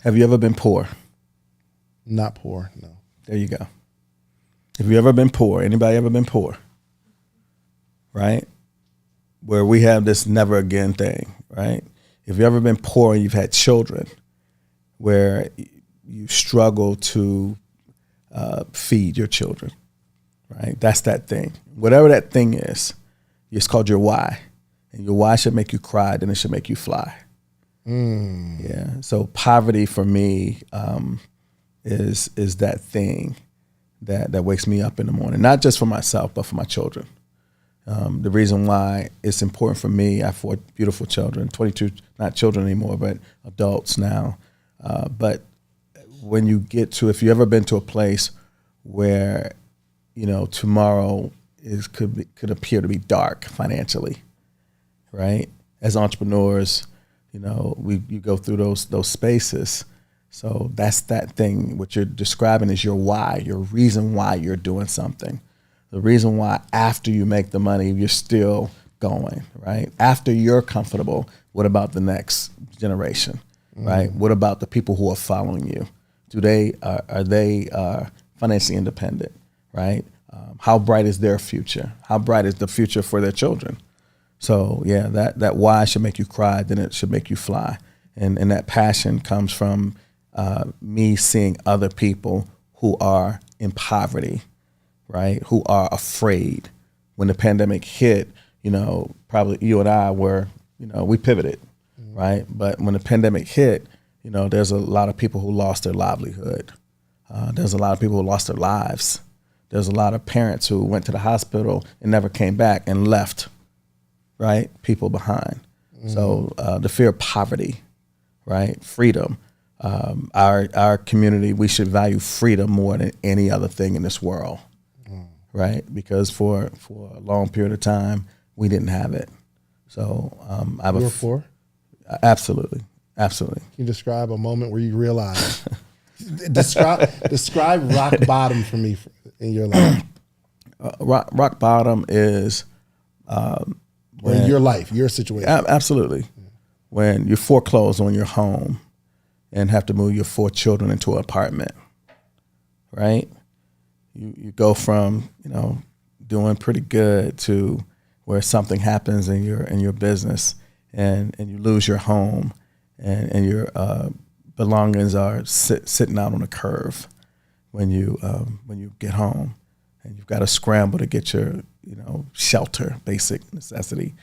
Have you ever been poor? Not poor, no. There you go. Have you ever been poor? Anybody ever been poor? Right? Where we have this never again thing, right? If you've ever been poor and you've had children, where you struggle to feed your children, right? That's that thing. Whatever that thing is, it's called your why. And your why should make you cry, then it should make you fly. Yeah. So poverty for me is that thing that wakes me up in the morning, not just for myself, but for my children. The reason why it's important for me, I have 4 beautiful children, 22, not children anymore, but adults now. But when you get to, if you've ever been to a place where, tomorrow could appear to be dark financially, right? As entrepreneurs, you go through those spaces. So that's that thing. What you're describing is your why, your reason why you're doing something. The reason why after you make the money, you're still going, right? After you're comfortable, what about the next generation, right? What about the people who are following you? Are they financially independent, right? How bright is their future? How bright is the future for their children? So yeah, that why should make you cry, then it should make you fly. And that passion comes from me seeing other people who are in poverty, right? Who are afraid. When the pandemic hit, probably you and I were, we pivoted, right? But when the pandemic hit, there's a lot of people who lost their livelihood. There's a lot of people who lost their lives. There's a lot of parents who went to the hospital and never came back and left, right? People behind. So the fear of poverty, right? Freedom. Our community, we should value freedom more than any other thing in this world, right? Because for a long period of time, we didn't have it. So I have You were poor? Absolutely. Absolutely. Can you describe a moment where you realized? describe rock bottom for me in your life. Rock bottom is in your life, your situation. Absolutely. When you foreclose on your home and have to move your 4 children into an apartment, right? You go from doing pretty good to where something happens in your business and you lose your home and your belongings are sitting out on a curve when you get home, and you've got to scramble to get your shelter, basic necessity,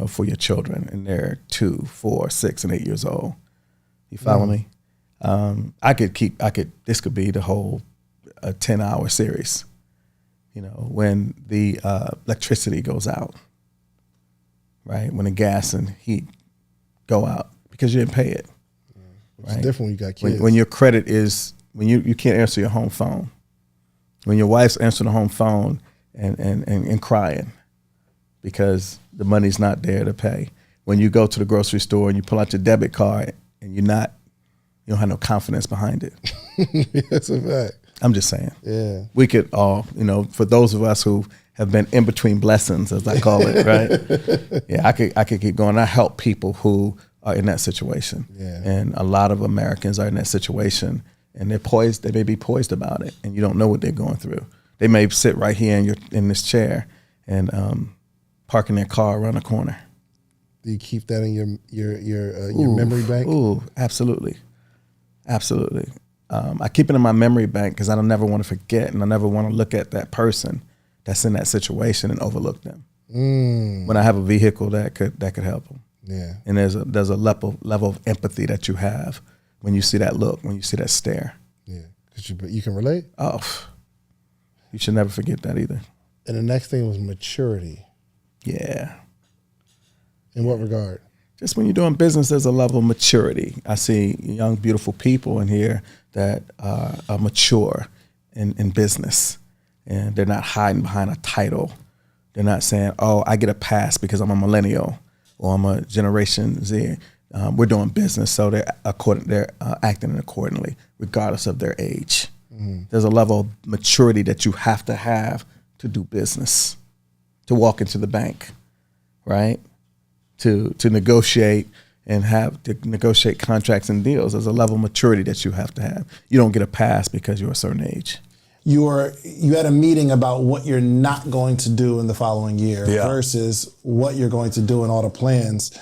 for your children, and they're 2, 4, 6, and 8 years old. You follow me? This could be the whole 10-hour series. When the electricity goes out, right? When the gas and heat go out because you didn't pay it. It's different when you got kids. When your credit is, when you can't answer your home phone. When your wife's answering the home phone and crying because the money's not there to pay. When you go to the grocery store and you pull out your debit card and you don't have no confidence behind it. That's a fact. I'm just saying. Yeah. We could all, for those of us who have been in between blessings, as I call it, right? Yeah, I could keep going. I help people who are in that situation. Yeah. And a lot of Americans are in that situation, and they may be poised about it, and you don't know what they're going through. They may sit right here in this chair and parking their car around the corner. Do you keep that in your memory bank? Ooh, absolutely. Absolutely. I keep it in my memory bank because I don't never want to forget, and I never want to look at that person that's in that situation and overlook them. When I have a vehicle that could help them. Yeah. And there's a level of empathy that you have when you see that look, when you see that stare. Yeah. You can relate? Oh, you should never forget that either. And the next thing was maturity. Yeah. In what regard? Just when you're doing business, there's a level of maturity. I see young, beautiful people in here that are mature in business, and they're not hiding behind a title. They're not saying, oh, I get a pass because I'm a millennial or I'm a Generation Z. We're doing business, so they're acting accordingly, regardless of their age. There's a level of maturity that you have to do business, to walk into the bank, right? To negotiate and have to negotiate contracts and deals. There's a level of maturity that you have to have. You don't get a pass because you're a certain age. You had a meeting about what you're not going to do in the following year versus what you're going to do in all the plans.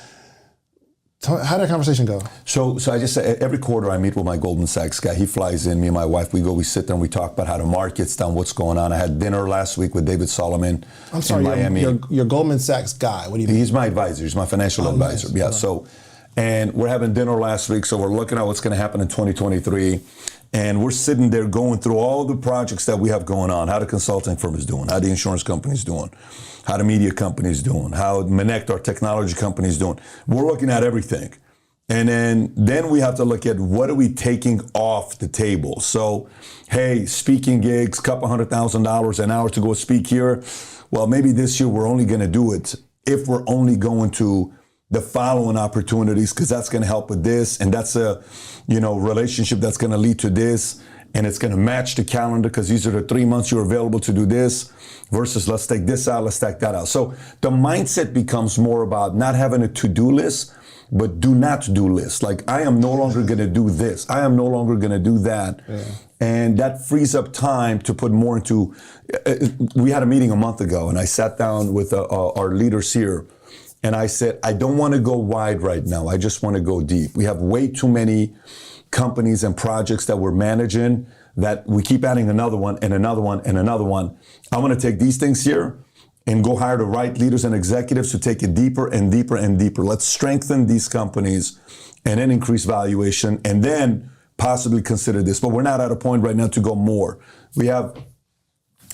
How did that conversation go? So I just said every quarter I meet with my Goldman Sachs guy. He flies in, me and my wife, we sit there and we talk about how the market's done, what's going on. I had dinner last week with David Solomon in Miami. Your Goldman Sachs guy, what do you mean? He's my advisor, he's my financial advisor. Nice. Yeah, so, and we're having dinner last week, so we're looking at what's gonna happen in 2023. And we're sitting there going through all the projects that we have going on, how the consulting firm is doing, how the insurance company is doing, how the media company is doing, how Manect, our technology company, is doing. We're looking at everything. And then we have to look at what are we taking off the table. So, hey, speaking gigs, couple $100,000 an hour to go speak here. Well, maybe this year we're only going to do it if we're only going to the following opportunities, because that's going to help with this, and that's a relationship that's going to lead to this, and it's going to match the calendar because these are the 3 months you're available to do this versus let's take this out, let's take that out. So the mindset becomes more about not having a to-do list, but do not do list. Like, I am no longer going to do this. I am no longer going to do that. Yeah. And that frees up time to put more into, we had a meeting a month ago and I sat down with our leaders here. And I said, I don't want to go wide right now. I just want to go deep. We have way too many companies and projects that we're managing that we keep adding another one and another one and another one. I want to take these things here and go hire the right leaders and executives to take it deeper and deeper and deeper. Let's strengthen these companies and then increase valuation and then possibly consider this. But we're not at a point right now to go more. We have,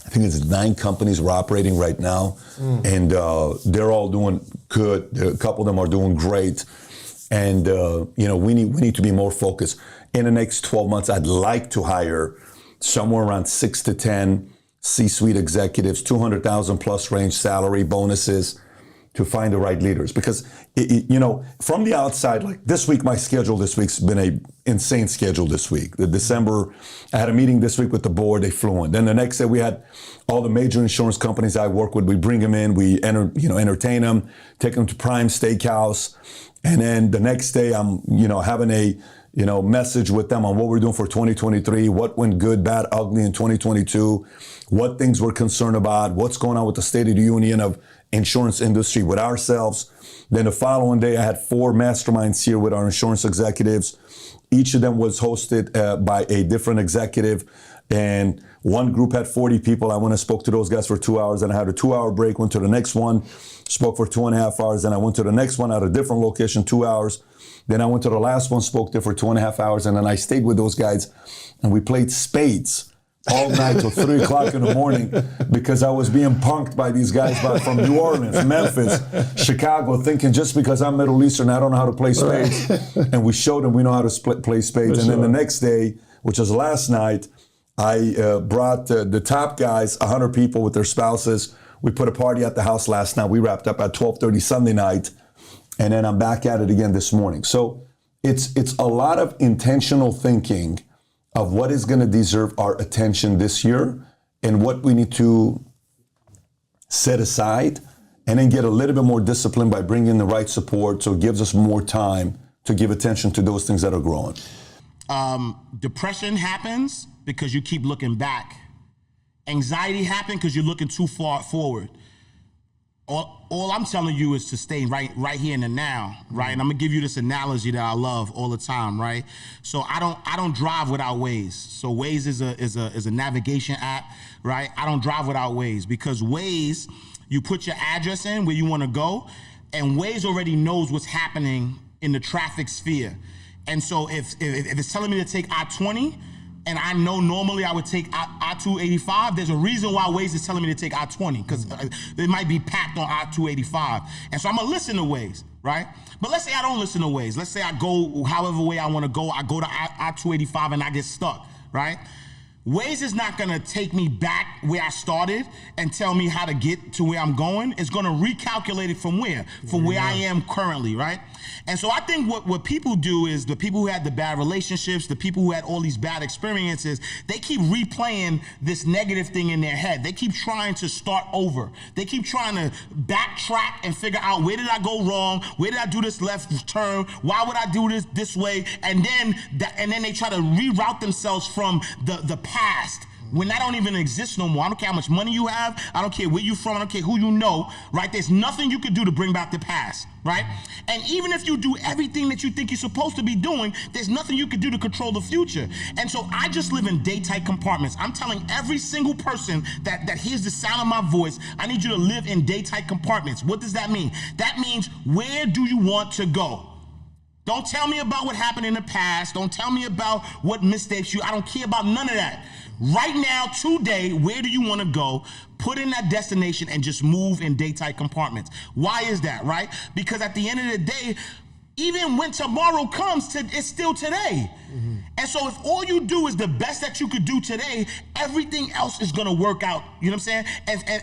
I think it's 9 companies we're operating right now, and they're all doing good. A couple of them are doing great, and we need to be more focused. In the next 12 months, I'd like to hire somewhere around 6 to 10 C-suite executives, 200,000 plus range salary, bonuses, to find the right leaders. Because, from the outside, like this week's been a insane schedule this week. December, I had a meeting this week with the board, they flew in. Then the next day we had all the major insurance companies I work with, we bring them in, we entertain them, take them to Prime Steakhouse. And then the next day I'm, having a, message with them on what we're doing for 2023, what went good, bad, ugly in 2022, what things we're concerned about, what's going on with the State of the Union of insurance industry with ourselves. Then the following day, I had 4 masterminds here with our insurance executives. Each of them was hosted by a different executive. And one group had 40 people. I went and spoke to those guys for 2 hours, and I had a 2-hour break, went to the next one, spoke for 2.5 hours. Then I went to the next one at a different location, 2 hours. Then I went to the last one, spoke there for 2.5 hours. And then I stayed with those guys and we played spades all night till 3 o'clock in the morning because I was being punked by these guys from New Orleans, Memphis, Chicago, thinking just because I'm Middle Eastern, I don't know how to play spades. And we showed them we know how to play spades. And then the next day, which was last night, I brought the top guys, 100 people with their spouses. We put a party at the house last night. We wrapped up at 12:30 Sunday night. And then I'm back at it again this morning. So it's a lot of intentional thinking of what is going to deserve our attention this year and what we need to set aside, and then get a little bit more discipline by bringing the right support so it gives us more time to give attention to those things that are growing. Depression happens because you keep looking back. Anxiety happens because you're looking too far forward. All I'm telling you is to stay right here in the now, right? And I'm gonna give you this analogy that I love all the time, right? So I don't drive without Waze. So Waze is a navigation app, right? I don't drive without Waze because Waze, you put your address in where you want to go, and Waze already knows what's happening in the traffic sphere. And so if it's telling me to take I-20, and I know normally I would take I-285, there's a reason why Waze is telling me to take I-20, because they might be packed on I-285. And so I'm gonna listen to Waze, right? But let's say I don't listen to Waze. Let's say I go however way I wanna go. I go to I-285 and I get stuck, right? Waze is not gonna take me back where I started and tell me how to get to where I'm going. It's gonna recalculate it from where? From where I am currently, right? And so I think what people do is the people who had the bad relationships, the people who had all these bad experiences, they keep replaying this negative thing in their head. They keep trying to start over. They keep trying to backtrack and figure out, where did I go wrong? Where did I do this left turn? Why would I do this way? And then they try to reroute themselves from the past, when that don't even exist no more. I don't care how much money you have. I don't care where you from. I don't care who you know, right? There's nothing you can do to bring back the past, right? And even if you do everything that you think you're supposed to be doing, there's nothing you can do to control the future. And so I just live in day-tight compartments. I'm telling every single person that hears the sound of my voice, I need you to live in day-tight compartments. What does that mean? That means, where do you want to go? Don't tell me about what happened in the past. Don't tell me about what mistakes I don't care about none of that. Right now, today, where do you want to go? Put in that destination and just move in day-tight compartments. Why is that, right? Because at the end of the day, even when tomorrow comes, it's still today. Mm-hmm. And so if all you do is the best that you could do today, everything else is going to work out. You know what I'm saying?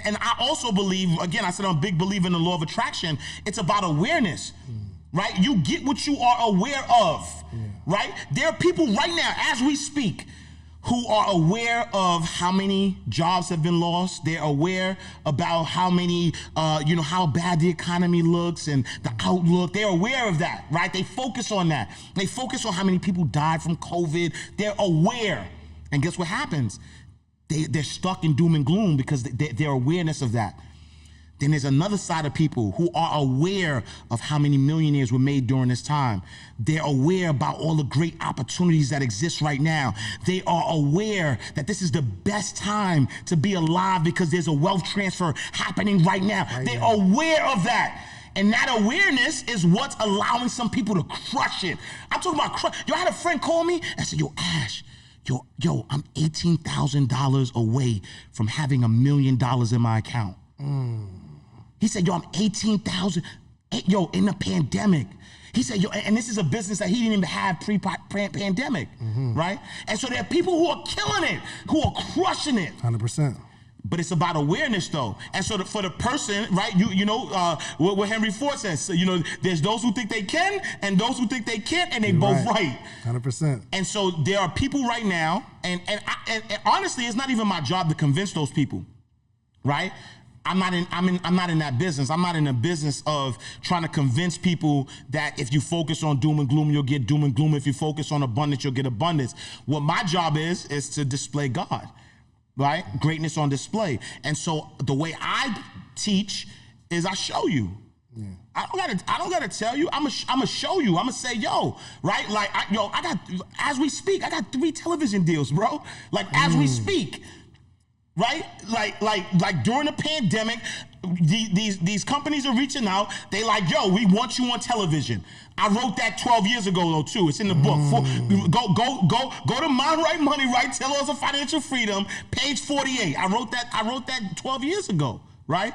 And I also believe, again, I said I'm a big believer in the law of attraction. It's about awareness. Mm-hmm. Right? You get what you are aware of, right? There are people right now, as we speak, who are aware of how many jobs have been lost. They're aware about how many, how bad the economy looks and the outlook. They're aware of that, right? They focus on that. They focus on how many people died from COVID. They're aware. And guess what happens? They're stuck in doom and gloom because their awareness of that. Then there's another side of people who are aware of how many millionaires were made during this time. They're aware about all the great opportunities that exist right now. They are aware that this is the best time to be alive because there's a wealth transfer happening right now. They're aware of that. And that awareness is what's allowing some people to crush it. I'm talking about crush. Yo, I had a friend call me and said, yo, Ash, yo, I'm $18,000 away from having $1 million in my account. He said, yo, I'm 18,000. Yo, in the pandemic. He said, yo, and this is a business that he didn't even have pre-pandemic, right? And so there are people who are killing it, who are crushing it. 100%. But it's about awareness, though. And so for the person, right, you know what Henry Ford says, so, there's those who think they can and those who think they can't, and they both right. 100%. And so there are people right now, and honestly, it's not even my job to convince those people, right? I'm not in that business. I'm not in the business of trying to convince people that if you focus on doom and gloom, you'll get doom and gloom. If you focus on abundance, you'll get abundance. What my job is to display God, right? Greatness on display. And so the way I teach is I show you. Yeah. I don't gotta tell you. I'm gonna show you. I'm gonna say, yo, right? Like, as we speak, I got 3 television deals, bro. Like, as we speak. Right? Like during the pandemic, these companies are reaching out. They like, yo, we want you on television. I wrote that 12 years ago though too. It's in the book. Go to Mind Right Money, right? Tellers of Financial Freedom, page 48. I wrote that 12 years ago, right?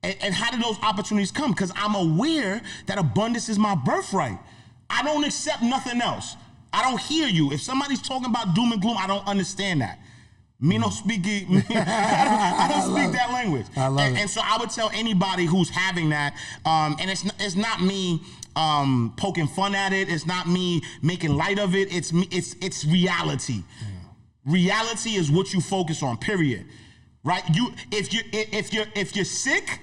And how did those opportunities come? Because I'm aware that abundance is my birthright. I don't accept nothing else. I don't hear you. If somebody's talking about doom and gloom, I don't understand that. Me no speak it. I don't speak that language. I love it. And so I would tell anybody who's having that, and it's not me poking fun at it. It's not me making light of it. It's reality. Yeah. Reality is what you focus on. Period. Right? If you're sick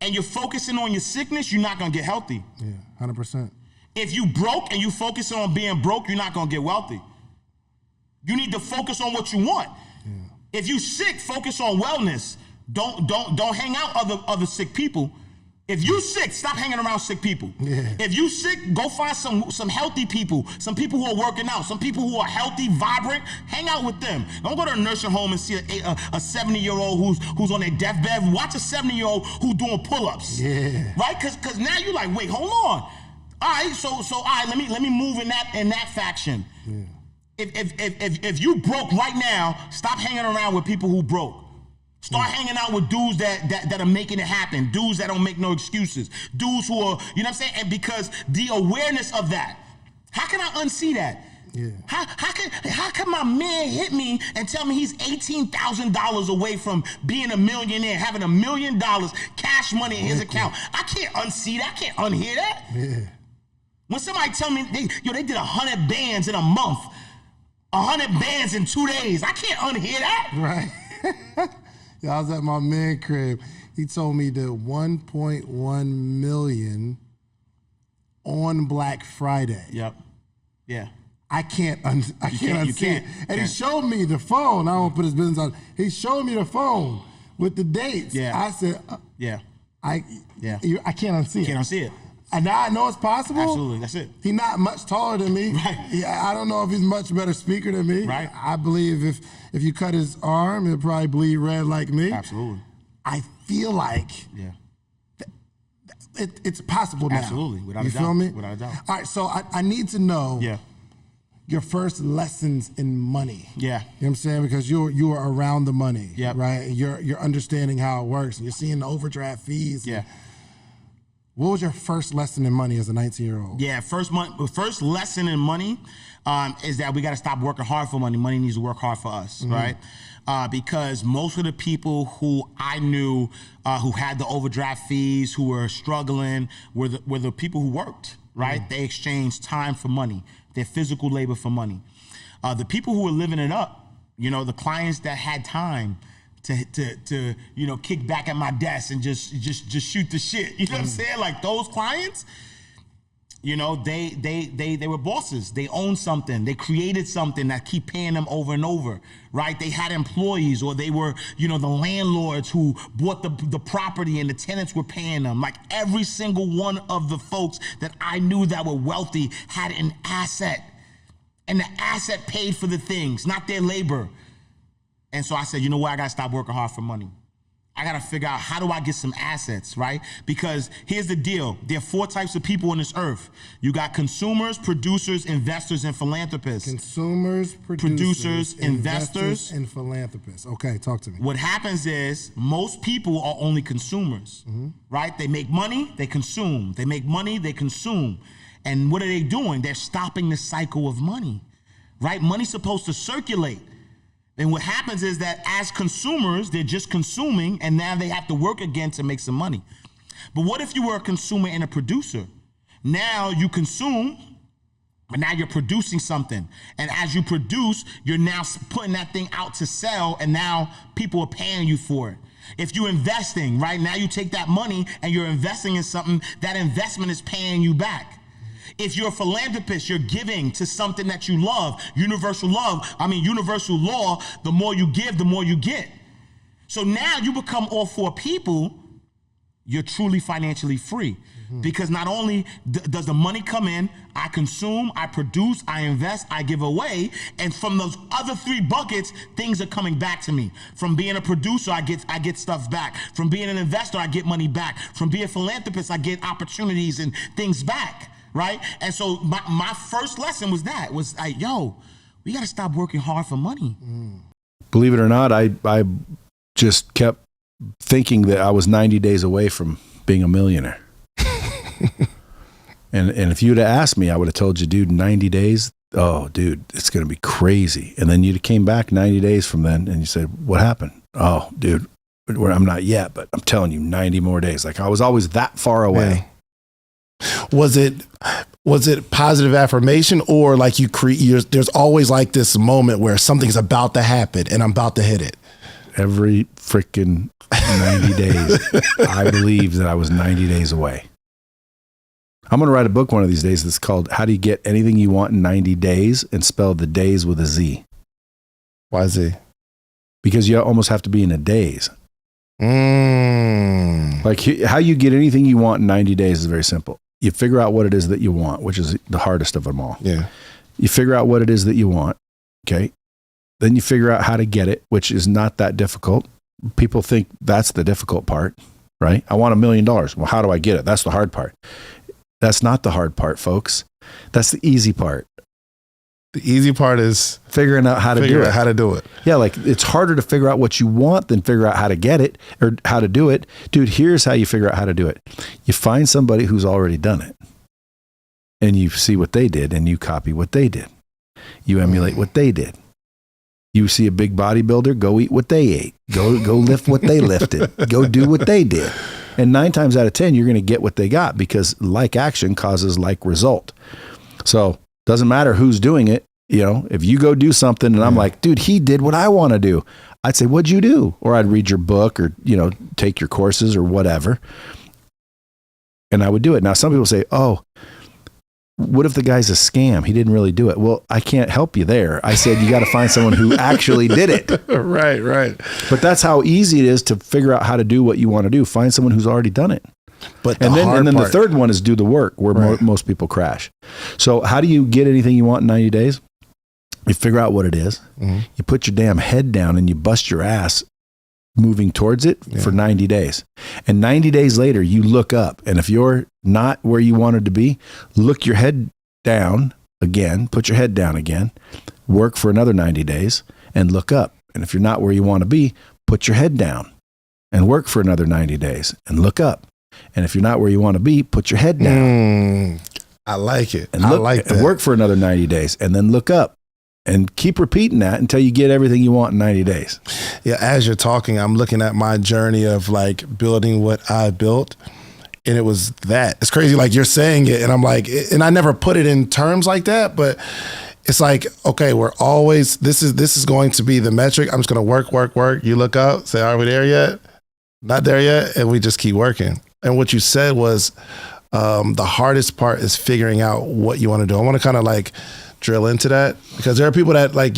and you're focusing on your sickness, you're not gonna get healthy. Yeah, 100%. If you broke and you focusing on being broke, you're not gonna get wealthy. You need to focus on what you want. Yeah. If you sick, focus on wellness. Don't hang out other sick people. If you sick, stop hanging around sick people. Yeah. If you sick, go find some healthy people, some people who are working out, some people who are healthy, vibrant. Hang out with them. Don't go to a nursing home and see a 70-year-old who's on their deathbed. Watch a 70-year-old who's doing pull-ups. Yeah. Right? Because now you're like, wait, hold on. All right, so all right, let me move in that faction. Yeah. If you broke right now, stop hanging around with people who broke. Start hanging out with dudes that are making it happen. Dudes that don't make no excuses. Dudes who are, you know what I'm saying? And because the awareness of that, how can I unsee that? Yeah. How can my man hit me and tell me he's $18,000 away from being a millionaire, having $1 million cash money in his account? I can't unsee that. I can't unhear that. Yeah. When somebody tell me they did 100 bands in a month, 100 bands in 2 days, I can't unhear that. Right. Yeah, I was at my man crib. He told me the 1.1 million on Black Friday. Yep. Yeah. I can't unsee it. And he showed me the phone. I won't put his business on. He showed me the phone with the dates. Yeah. I said, I can't unsee it. Can't unsee it. And now I know it's possible. Absolutely, that's it. He's not much taller than me. Right. I don't know if he's much better speaker than me. Right. I believe if you cut his arm, he'll probably bleed red like me. Absolutely. I feel like it's possible now. Absolutely, without a doubt. You feel me? Without a doubt. All right, so I need to know Yeah. your first lessons in money. Yeah. You know what I'm saying? Because you are around the money. Yep. Right? You're understanding how it works. And you're seeing the overdraft fees. Yeah. What was your first lesson in money as a 19-year-old? Yeah, first lesson in money is that we got to stop working hard for money. Money needs to work hard for us, right? Because most of the people who I knew who had the overdraft fees, who were struggling, were the people who worked, right? They exchanged time for money, their physical labor for money. The people who were living it up, the clients that had time to kick back at my desk and just shoot the shit. You know what I'm saying? Like those clients, they were bosses. They owned something. They created something that keep paying them over and over, right? They had employees, or they were, the landlords who bought the property and the tenants were paying them. Like every single one of the folks that I knew that were wealthy had an asset, and the asset paid for the things, not their labor. And so I said, you know what? I got to stop working hard for money. I got to figure out, how do I get some assets, right? Because here's the deal. There are 4 types of people on this earth. You got consumers, producers, investors, and philanthropists. Consumers, producers, investors, and philanthropists. Okay, talk to me. What happens is most people are only consumers, right? They make money, they consume. They make money, they consume. And what are they doing? They're stopping the cycle of money, right? Money's supposed to circulate. And what happens is that as consumers, they're just consuming, and now they have to work again to make some money. But what if you were a consumer and a producer? Now you consume, but now you're producing something. And as you produce, you're now putting that thing out to sell, and now people are paying you for it. If you're investing, right, now you take that money and you're investing in something, that investment is paying you back. If you're a philanthropist, you're giving to something that you love. Universal law, the more you give, the more you get. So now you become all 4 people, you're truly financially free. Because not only does the money come in, I consume, I produce, I invest, I give away, and from those other 3 buckets, things are coming back to me. From being a producer, I get stuff back. From being an investor, I get money back. From being a philanthropist, I get opportunities and things back. Right? And so my first lesson was like, yo, we got to stop working hard for money. Believe it or not, I just kept thinking that I was 90 days away from being a millionaire. and if you'd have asked me, I would have told you, dude, 90 days? Oh, dude, it's going to be crazy. And then you came back 90 days from then and you said, what happened? Oh, dude, I'm not yet, but I'm telling you, 90 more days. Like I was always that far away. Yeah. Was it positive affirmation, or like there's always like this moment where something's about to happen and I'm about to hit it? Every freaking 90 days, I believed that I was 90 days away. I'm going to write a book one of these days that's called How Do You Get Anything You Want in 90 Days, and spell the days with a Z. Why Z? Because you almost have to be in a daze. Like how you get anything you want in 90 days is very simple. You figure out what it is that you want, which is the hardest of them all. Yeah. You figure out what it is that you want. Okay. Then you figure out how to get it, which is not that difficult. People think that's the difficult part, right? I want $1 million. Well, how do I get it? That's the hard part. That's not the hard part, folks. That's the easy part. The easy part is figuring out how to do it. Yeah, like it's harder to figure out what you want than figure out how to get it or how to do it. Dude, here's how you figure out how to do it. You find somebody who's already done it, and you see what they did and you copy what they did. You emulate what they did. You see a big bodybuilder, go eat what they ate. Go lift what they lifted. Go do what they did. And 9 times out of 10, you're going to get what they got, because like action causes like result. So doesn't matter who's doing it. If you go do something and I'm like, dude, he did what I want to do, I'd say, what'd you do? Or I'd read your book, or, take your courses or whatever. And I would do it. Now, some people say, oh, what if the guy's a scam? He didn't really do it. Well, I can't help you there. I said, you got to find someone who actually did it. Right. But that's how easy it is to figure out how to do what you want to do. Find someone who's already done it. But then the third one is do the work, where most people crash. So how do you get anything you want in 90 days? You figure out what it is. Mm-hmm. You put your damn head down and you bust your ass moving towards it for 90 days. And 90 days later, you look up. And if you're not where you wanted to be, look your head down again, put your head down again, work for another 90 days and look up. And if you're not where you want to be, put your head down and work for another 90 days and look up. And if you're not where you want to be, put your head down. I like it. And work for another 90 days and then look up. And keep repeating that until you get everything you want in 90 days. Yeah, as you're talking, I'm looking at my journey of like building what I built. And it was that. It's crazy, like you're saying it. And I'm like, and I never put it in terms like that, but it's like, okay, we're always, this is going to be the metric. I'm just going to work. You look up, say, are we there yet? Not there yet. And we just keep working. And what you said was the hardest part is figuring out what you want to do. I want to kind of like drill into that, because there are people that like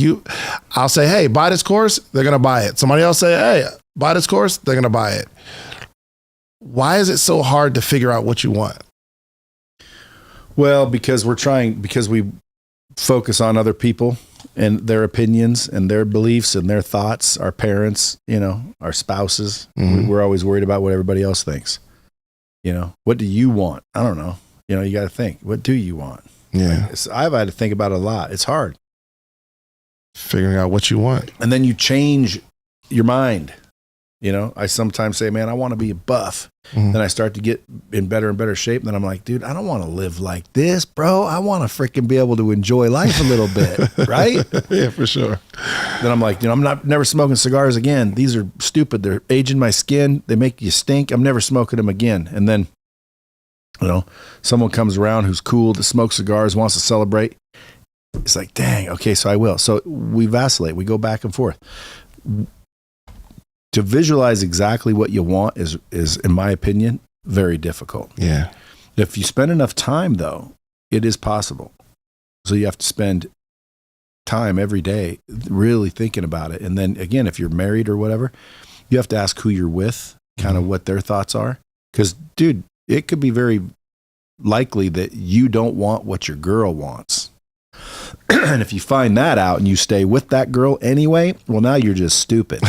I'll say, hey, buy this course, they're going to buy it. Somebody else say, hey, buy this course, they're going to buy it. Why is it so hard to figure out what you want? Well, because we focus on other people and their opinions and their beliefs and their thoughts, our parents, our spouses. Mm-hmm. We're always worried about what everybody else thinks. What do you want? I don't know. You got to think, what do you want? Yeah. I've had to think about it a lot. It's hard. Figuring out what you want. And then you change your mind. I sometimes say, man, I want to be a buff. Mm-hmm. Then I start to get in better and better shape. And then I'm like, dude, I don't want to live like this, bro. I want to freaking be able to enjoy life a little bit. Right? Yeah, for sure. Then I'm like, I'm never smoking cigars again. These are stupid. They're aging my skin. They make you stink. I'm never smoking them again. And then, someone comes around who's cool, that smokes cigars, wants to celebrate. It's like, dang, okay, so I will. So we vacillate. We go back and forth. To visualize exactly what you want is, in my opinion, very difficult. Yeah. If you spend enough time, though, it is possible. So you have to spend time every day really thinking about it. And then, again, if you're married or whatever, you have to ask who you're with, kind of what their thoughts are. Because, dude, it could be very likely that you don't want what your girl wants. And if you find that out and you stay with that girl anyway, well, now you're just stupid.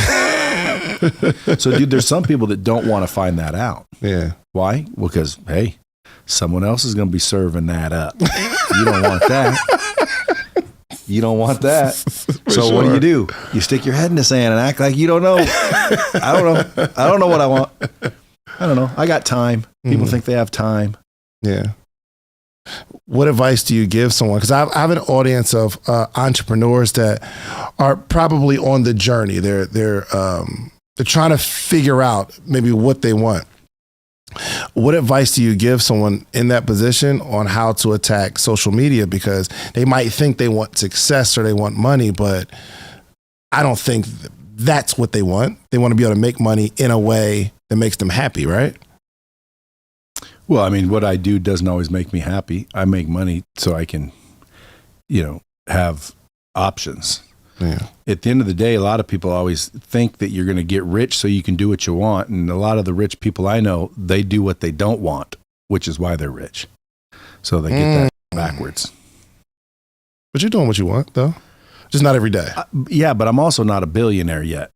So, dude, there's some people that don't want to find that out. Yeah. Why? Well, because, hey, someone else is going to be serving that up. You don't want that. You don't want that. So what do? You stick your head in the sand and act like you don't know. I don't know what I want. I don't know. I got time. People think they have time. Yeah. What advice do you give someone? Because I have an audience of entrepreneurs that are probably on the journey. They're trying to figure out maybe what they want. What advice do you give someone in that position on how to attack social media? Because they might think they want success or they want money, but I don't think that's what they want. They want to be able to make money in a way that makes them happy, right? Well, I mean, what I do doesn't always make me happy. I make money so I can, have options. Yeah. At the end of the day, a lot of people always think that you're going to get rich so you can do what you want. And a lot of the rich people I know, they do what they don't want, which is why they're rich. So they get that backwards. But you're doing what you want, though. Just not every day. Yeah, but I'm also not a billionaire yet.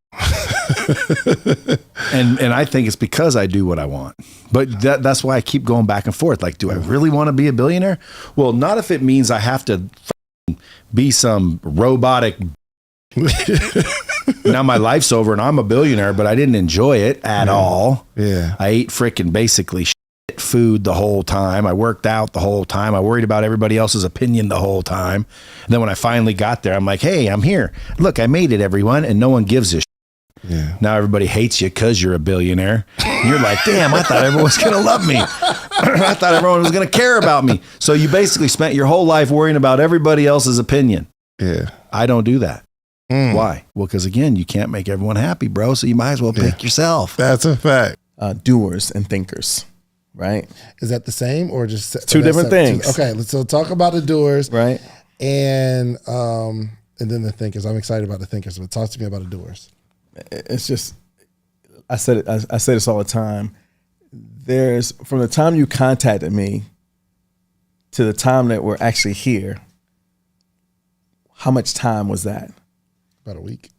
and I think it's because I do what I want. But that's why I keep going back and forth. Like, do I really want to be a billionaire? Well, not if it means I have to be some robotic. Now my life's over and I'm a billionaire, but I didn't enjoy it at all. Yeah. I ate freaking basically shit food the whole time. I worked out the whole time. I worried about everybody else's opinion the whole time. And then when I finally got there, I'm like, hey, I'm here. Look, I made it, everyone. And no one gives a shit. Yeah. Now everybody hates you because you're a billionaire. You're like, damn, I thought everyone was going to love me. I thought everyone was going to care about me. So you basically spent your whole life worrying about everybody else's opinion. Yeah. I don't do that. Why? Well, because again, you can't make everyone happy, bro. So you might as well pick yourself. That's a fact. Doers and thinkers, right? Is that the same or just two different things? Okay, so talk about the doers, right? And then the thinkers. I'm excited about the thinkers, but talk to me about the doers. It's just, I say this all the time. There's, from the time you contacted me to the time that we're actually here, how much time was that? About a week.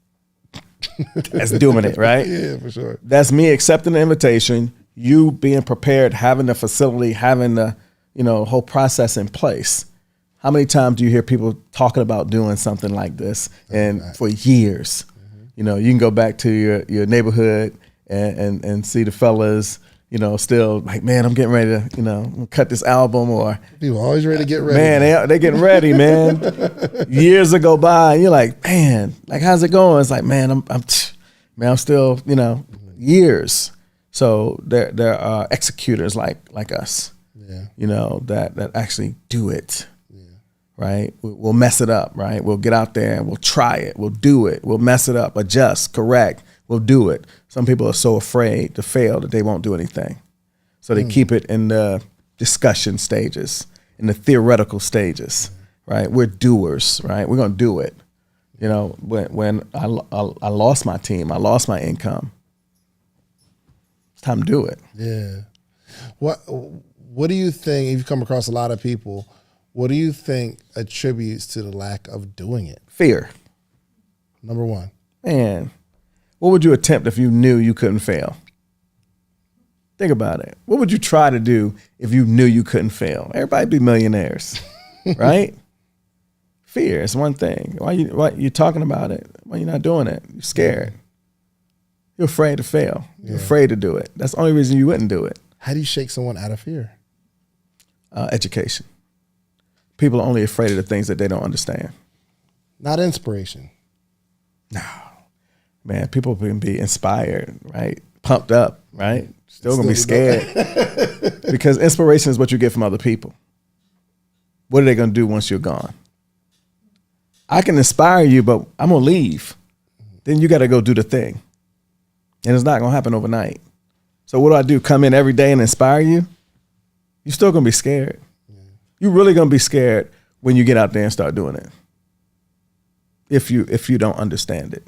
That's doing it, right? Yeah, for sure. That's me accepting the invitation, you being prepared, having the facility, having the, whole process in place. How many times do you hear people talking about doing something like this? And for years, you can go back to your neighborhood and see the fellas, still like, man, I'm getting ready to, cut this album, or people always ready to get ready. Man, they getting ready, man. Years ago by, and you're like, man, like, how's it going? It's like, man, I'm still, years. So there are executors like us, that actually do it, right? We'll mess it up, right? We'll get out there and we'll try it. We'll do it. We'll mess it up, adjust, correct. We'll do it. Some people are so afraid to fail that they won't do anything. So they keep it in the discussion stages, in the theoretical stages, right? We're doers, right? We're going to do it. When I lost my team, I lost my income. It's time to do it. Yeah. What do you think, if you come across a lot of people, what do you think attributes to the lack of doing it? Fear. Number one. Man, what would you attempt if you knew you couldn't fail? Think about it. What would you try to do if you knew you couldn't fail? Everybody be millionaires, right? Fear is one thing. Why you talking about it? Why you not doing it? You're scared. You're afraid to fail. You're afraid to do it. That's the only reason you wouldn't do it. How do you shake someone out of fear? Education. People are only afraid of the things that they don't understand. Not inspiration. No. Man, people can be inspired, right? Pumped up, right? Still gonna be scared. Because inspiration is what you get from other people. What are they gonna do once you're gone? I can inspire you, but I'm gonna leave. Then you gotta go do the thing. And it's not gonna happen overnight. So what do I do? Come in every day and inspire you? You're still gonna be scared. You're really gonna be scared when you get out there and start doing it. If you don't understand it.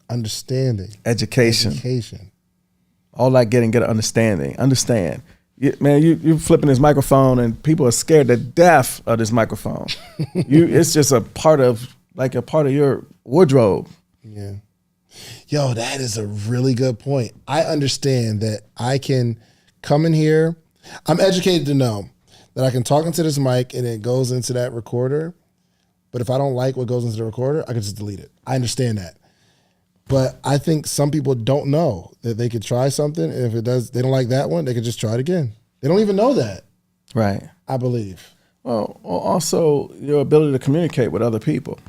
Understanding. Education. All that get understanding. Understand. You're flipping this microphone and people are scared to death of this microphone. It's just a part of your wardrobe. Yeah. Yo, that is a really good point. I understand that I can come in here. I'm educated to know that I can talk into this mic and it goes into that recorder. But if I don't like what goes into the recorder, I can just delete it. I understand that. But I think some people don't know that they could try something. And if they don't like that one, they could just try it again. They don't even know that. Right. I believe. Well, also your ability to communicate with other people.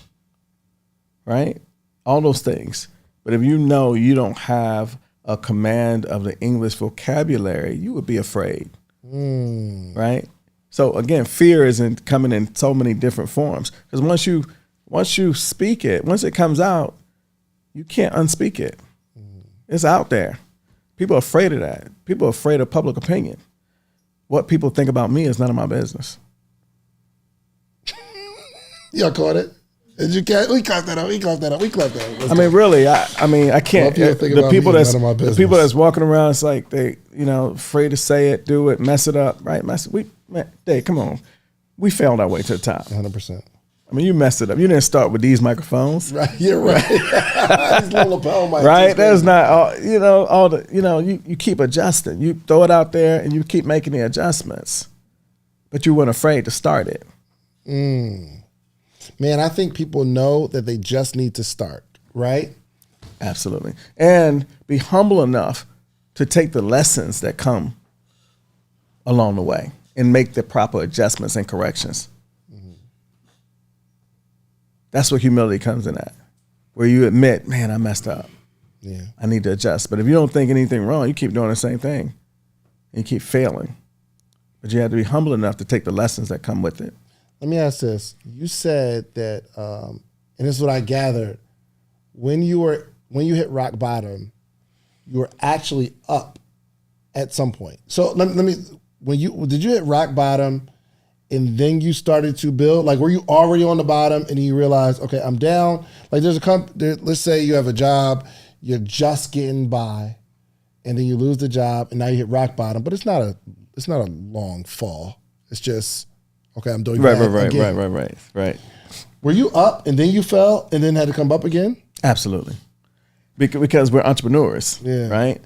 Right? All those things. But if you know you don't have a command of the English vocabulary, you would be afraid. Right? So again, fear isn't coming in so many different forms. Because once you speak it, once it comes out, you can't unspeak it. It's out there. People are afraid of that. People are afraid of public opinion. What people think about me is none of my business. Y'all caught it? We clapped that up. We clapped that up. I mean, really, I can't. The people that's walking around, it's like they, afraid to say it, do it, mess it up, right? Come on. We failed our way to the top. 100%. I mean, you messed it up. You didn't start with these microphones. Right, you're right. These little lapel mics. Right? That's not all, you keep adjusting. You throw it out there and you keep making the adjustments. But you weren't afraid to start it. Man, I think people know that they just need to start, right? Absolutely. And be humble enough to take the lessons that come along the way and make the proper adjustments and corrections. That's what humility comes in at, where you admit, man, I messed up. Yeah. I need to adjust. But if you don't think anything wrong, you keep doing the same thing and you keep failing. But you have to be humble enough to take the lessons that come with it. Let me ask this. You said that, and this is what I gathered, when you hit rock bottom, you were actually up at some point. So let me, did you hit rock bottom and then you started to build? Like, were you already on the bottom and then you realized, okay, I'm down? Like, let's say you have a job, you're just getting by, and then you lose the job and now you hit rock bottom, but it's not a long fall. It's just, okay, I'm doing bad again. Right. Were you up and then you fell and then had to come up again? Absolutely. Because we're entrepreneurs, right?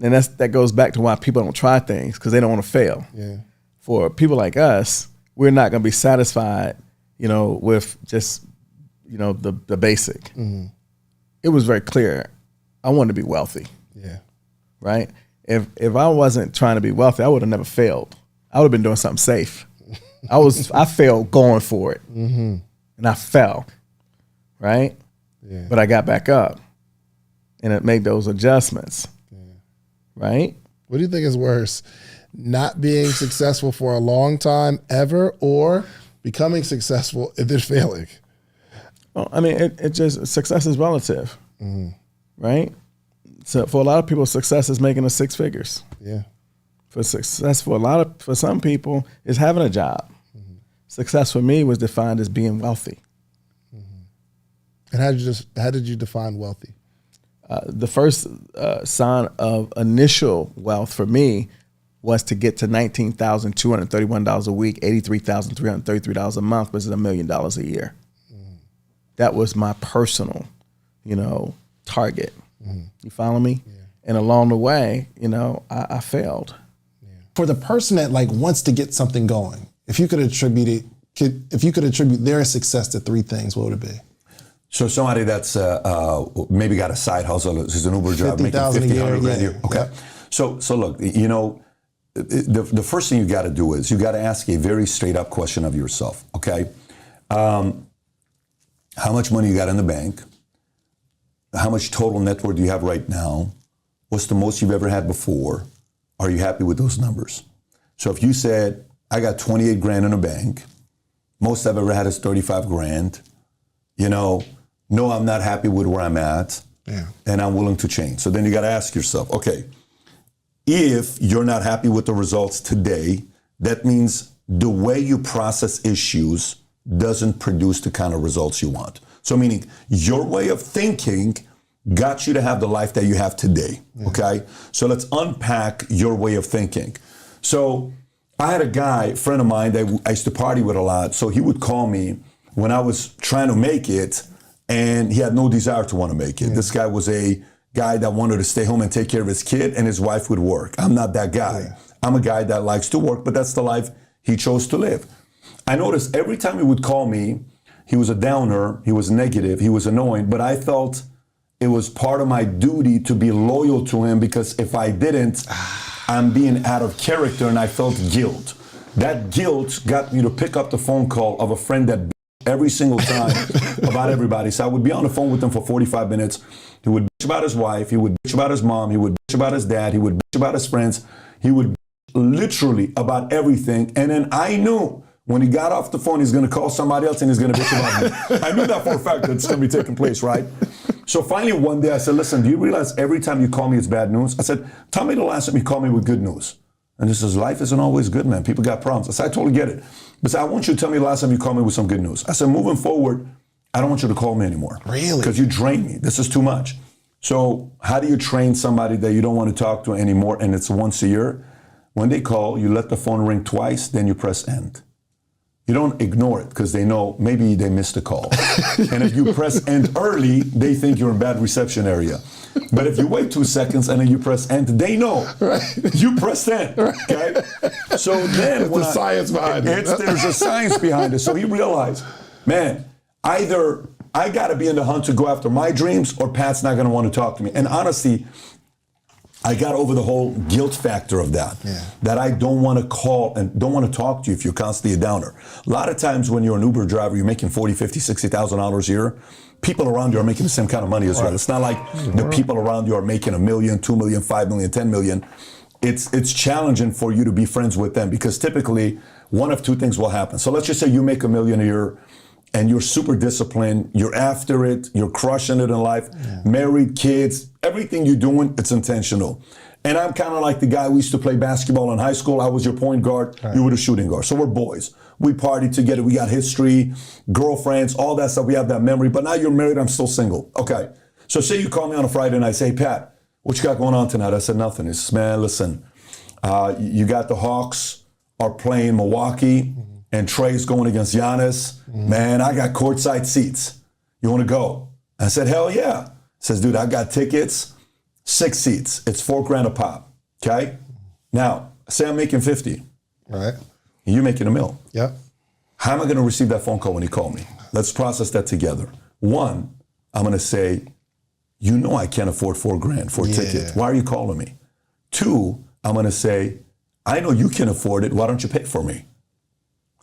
And that goes back to why people don't try things, because they don't want to fail. Yeah. For people like us, we're not going to be satisfied, with just, the basic. Mm-hmm. It was very clear. I wanted to be wealthy. Yeah. Right? If I wasn't trying to be wealthy, I would have never failed. I would have been doing something safe. I failed going for it. Mm-hmm. And I fell. Right? Yeah. But I got back up and it made those adjustments. Yeah. Right? What do you think is worse? Not being successful for a long time ever, or becoming successful and then failing? Well, I mean, it just, success is relative, right? So for a lot of people, success is making the six figures. Yeah. For some people, is having a job. Mm-hmm. Success for me was defined as being wealthy. Mm-hmm. And how did you define wealthy? The first sign of initial wealth for me was to get to $19,231 a week, $83,333 a month, which is $1 million a year. Mm. That was my personal, target. Mm. You follow me? Yeah. And along the way, I failed. Yeah. For the person that wants to get something going, if you could attribute their success to three things, what would it be? So somebody that's maybe got a side hustle, is an Uber job, making $50,000 a year. Okay. Yeah. So look, the first thing you got to do is you got to ask a very straight up question of yourself. Okay. How much money you got in the bank? How much total net worth do you have right now? What's the most you've ever had before? Are you happy with those numbers? So if you said, I got 28 grand in the bank, most I've ever had is 35 grand, no, I'm not happy with where I'm at, and I'm willing to change. So then you got to ask yourself, okay, if you're not happy with the results today, that means the way you process issues doesn't produce the kind of results you want. So meaning your way of thinking got you to have the life that you have today, okay? So let's unpack your way of thinking. So I had a friend of mine that I used to party with a lot, so he would call me when I was trying to make it, and he had no desire to want to make it. This guy was a guy that wanted to stay home and take care of his kid, and his wife would work. I'm not that guy. I'm a guy that likes to work, but that's the life he chose to live. I noticed every time he would call me, he was a downer, he was negative, he was annoying, but I felt it was part of my duty to be loyal to him, because if I didn't, I'm being out of character, and I felt guilt. That guilt got me to pick up the phone call of a friend that every single time about everybody. So I would be on the phone with him for 45 minutes. He would bitch about his wife. He would bitch about his mom. He would bitch about his dad. He would bitch about his friends. He would literally about everything. And then I knew when he got off the phone, he's going to call somebody else and he's going to bitch about me. I knew that for a fact that it's going to be taking place, right? So finally one day I said, listen, do you realize every time you call me it's bad news? I said, tell me the last time you called me with good news. And he says, life isn't always good, man. People got problems. I said, I totally get it. But I said, I want you to tell me the last time you called me with some good news. I said, moving forward, I don't want you to call me anymore. Really? Because you drain me. This is too much. So how do you train somebody that you don't want to talk to anymore, and it's once a year? When they call, you let the phone ring twice, then you press end. You don't ignore it because they know maybe they missed a call. And if you press end early, they think you're in bad reception area. But if you wait 2 seconds and then you press end, they know you pressed end. Okay? So then there's a science behind it. There's a science behind it. So he realized, man, either I got to be in the hunt to go after my dreams, or Pat's not going to want to talk to me. And honestly, I got over the whole guilt factor of that. Yeah. That I don't want to call and don't want to talk to you if you're constantly a downer. A lot of times when you're an Uber driver, you're making $40,000, $50,000, $60,000 a year. People around you are making the same kind of money as well. It's not like the people around you are making $1 million, $2 million, $5 million, $10 million. It's challenging for you to be friends with them because typically one of two things will happen. So let's just say you make $1 million a year and you're super disciplined, you're after it, you're crushing it in life, married, kids, everything you're doing, it's intentional. And I'm kind of like the guy we used to play basketball in high school. I was your point guard, you were the shooting guard. So we're boys. We partied together, we got history, girlfriends, all that stuff, we have that memory. But now you're married, I'm still single. Okay. So say you call me on a Friday night, say, hey, Pat, what you got going on tonight? I said, nothing. He says, man, listen, you got the Hawks are playing Milwaukee and Trey's going against Giannis. Man, I got courtside seats. You want to go? I said, hell yeah. He says, dude, I got tickets, 6 seats. It's $4,000 a pop. Okay? Now, say I'm making 50. Right. And you're making $1 million. Yep. How am I going to receive that phone call when you call me? Let's process that together. One, I'm going to say, you know I can't afford $4,000 for a ticket. Why are you calling me? Two, I'm going to say, I know you can afford it. Why don't you pay for me?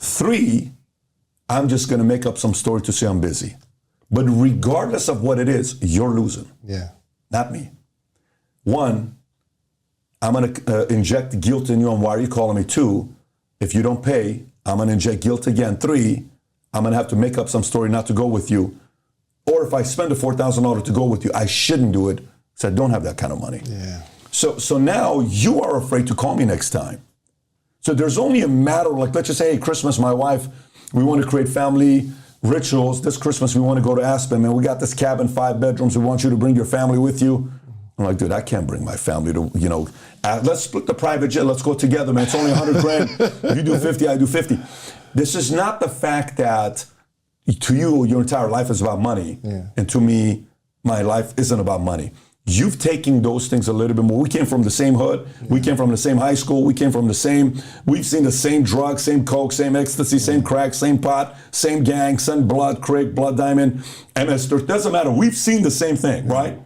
3, I'm just going to make up some story to say I'm busy. But regardless of what it is, you're losing. Yeah. Not me. 1, I'm going to inject guilt in you on why are you calling me. 2, if you don't pay, I'm going to inject guilt again. 3, I'm going to have to make up some story not to go with you. Or if I spend the $4,000 to go with you, I shouldn't do it because I don't have that kind of money. Yeah. So now you are afraid to call me next time. So there's only a matter, like let's just say, hey, Christmas, my wife, we want to create family rituals. This Christmas, we want to go to Aspen, man. We got this cabin, 5 bedrooms. We want you to bring your family with you. I'm like, dude, I can't bring my family to, let's split the private jet. Let's go together, man. It's only $100,000. If you do 50, I do 50. This is not the fact that to you, your entire life is about money. Yeah. And to me, my life isn't about money. You've taken those things a little bit more. We came from the same hood. Yeah. We came from the same high school. We've seen the same drugs, same coke, same ecstasy, same crack, same pot, same gang, same blood, Crick, Blood Diamond, MS. It doesn't matter. We've seen the same thing, right?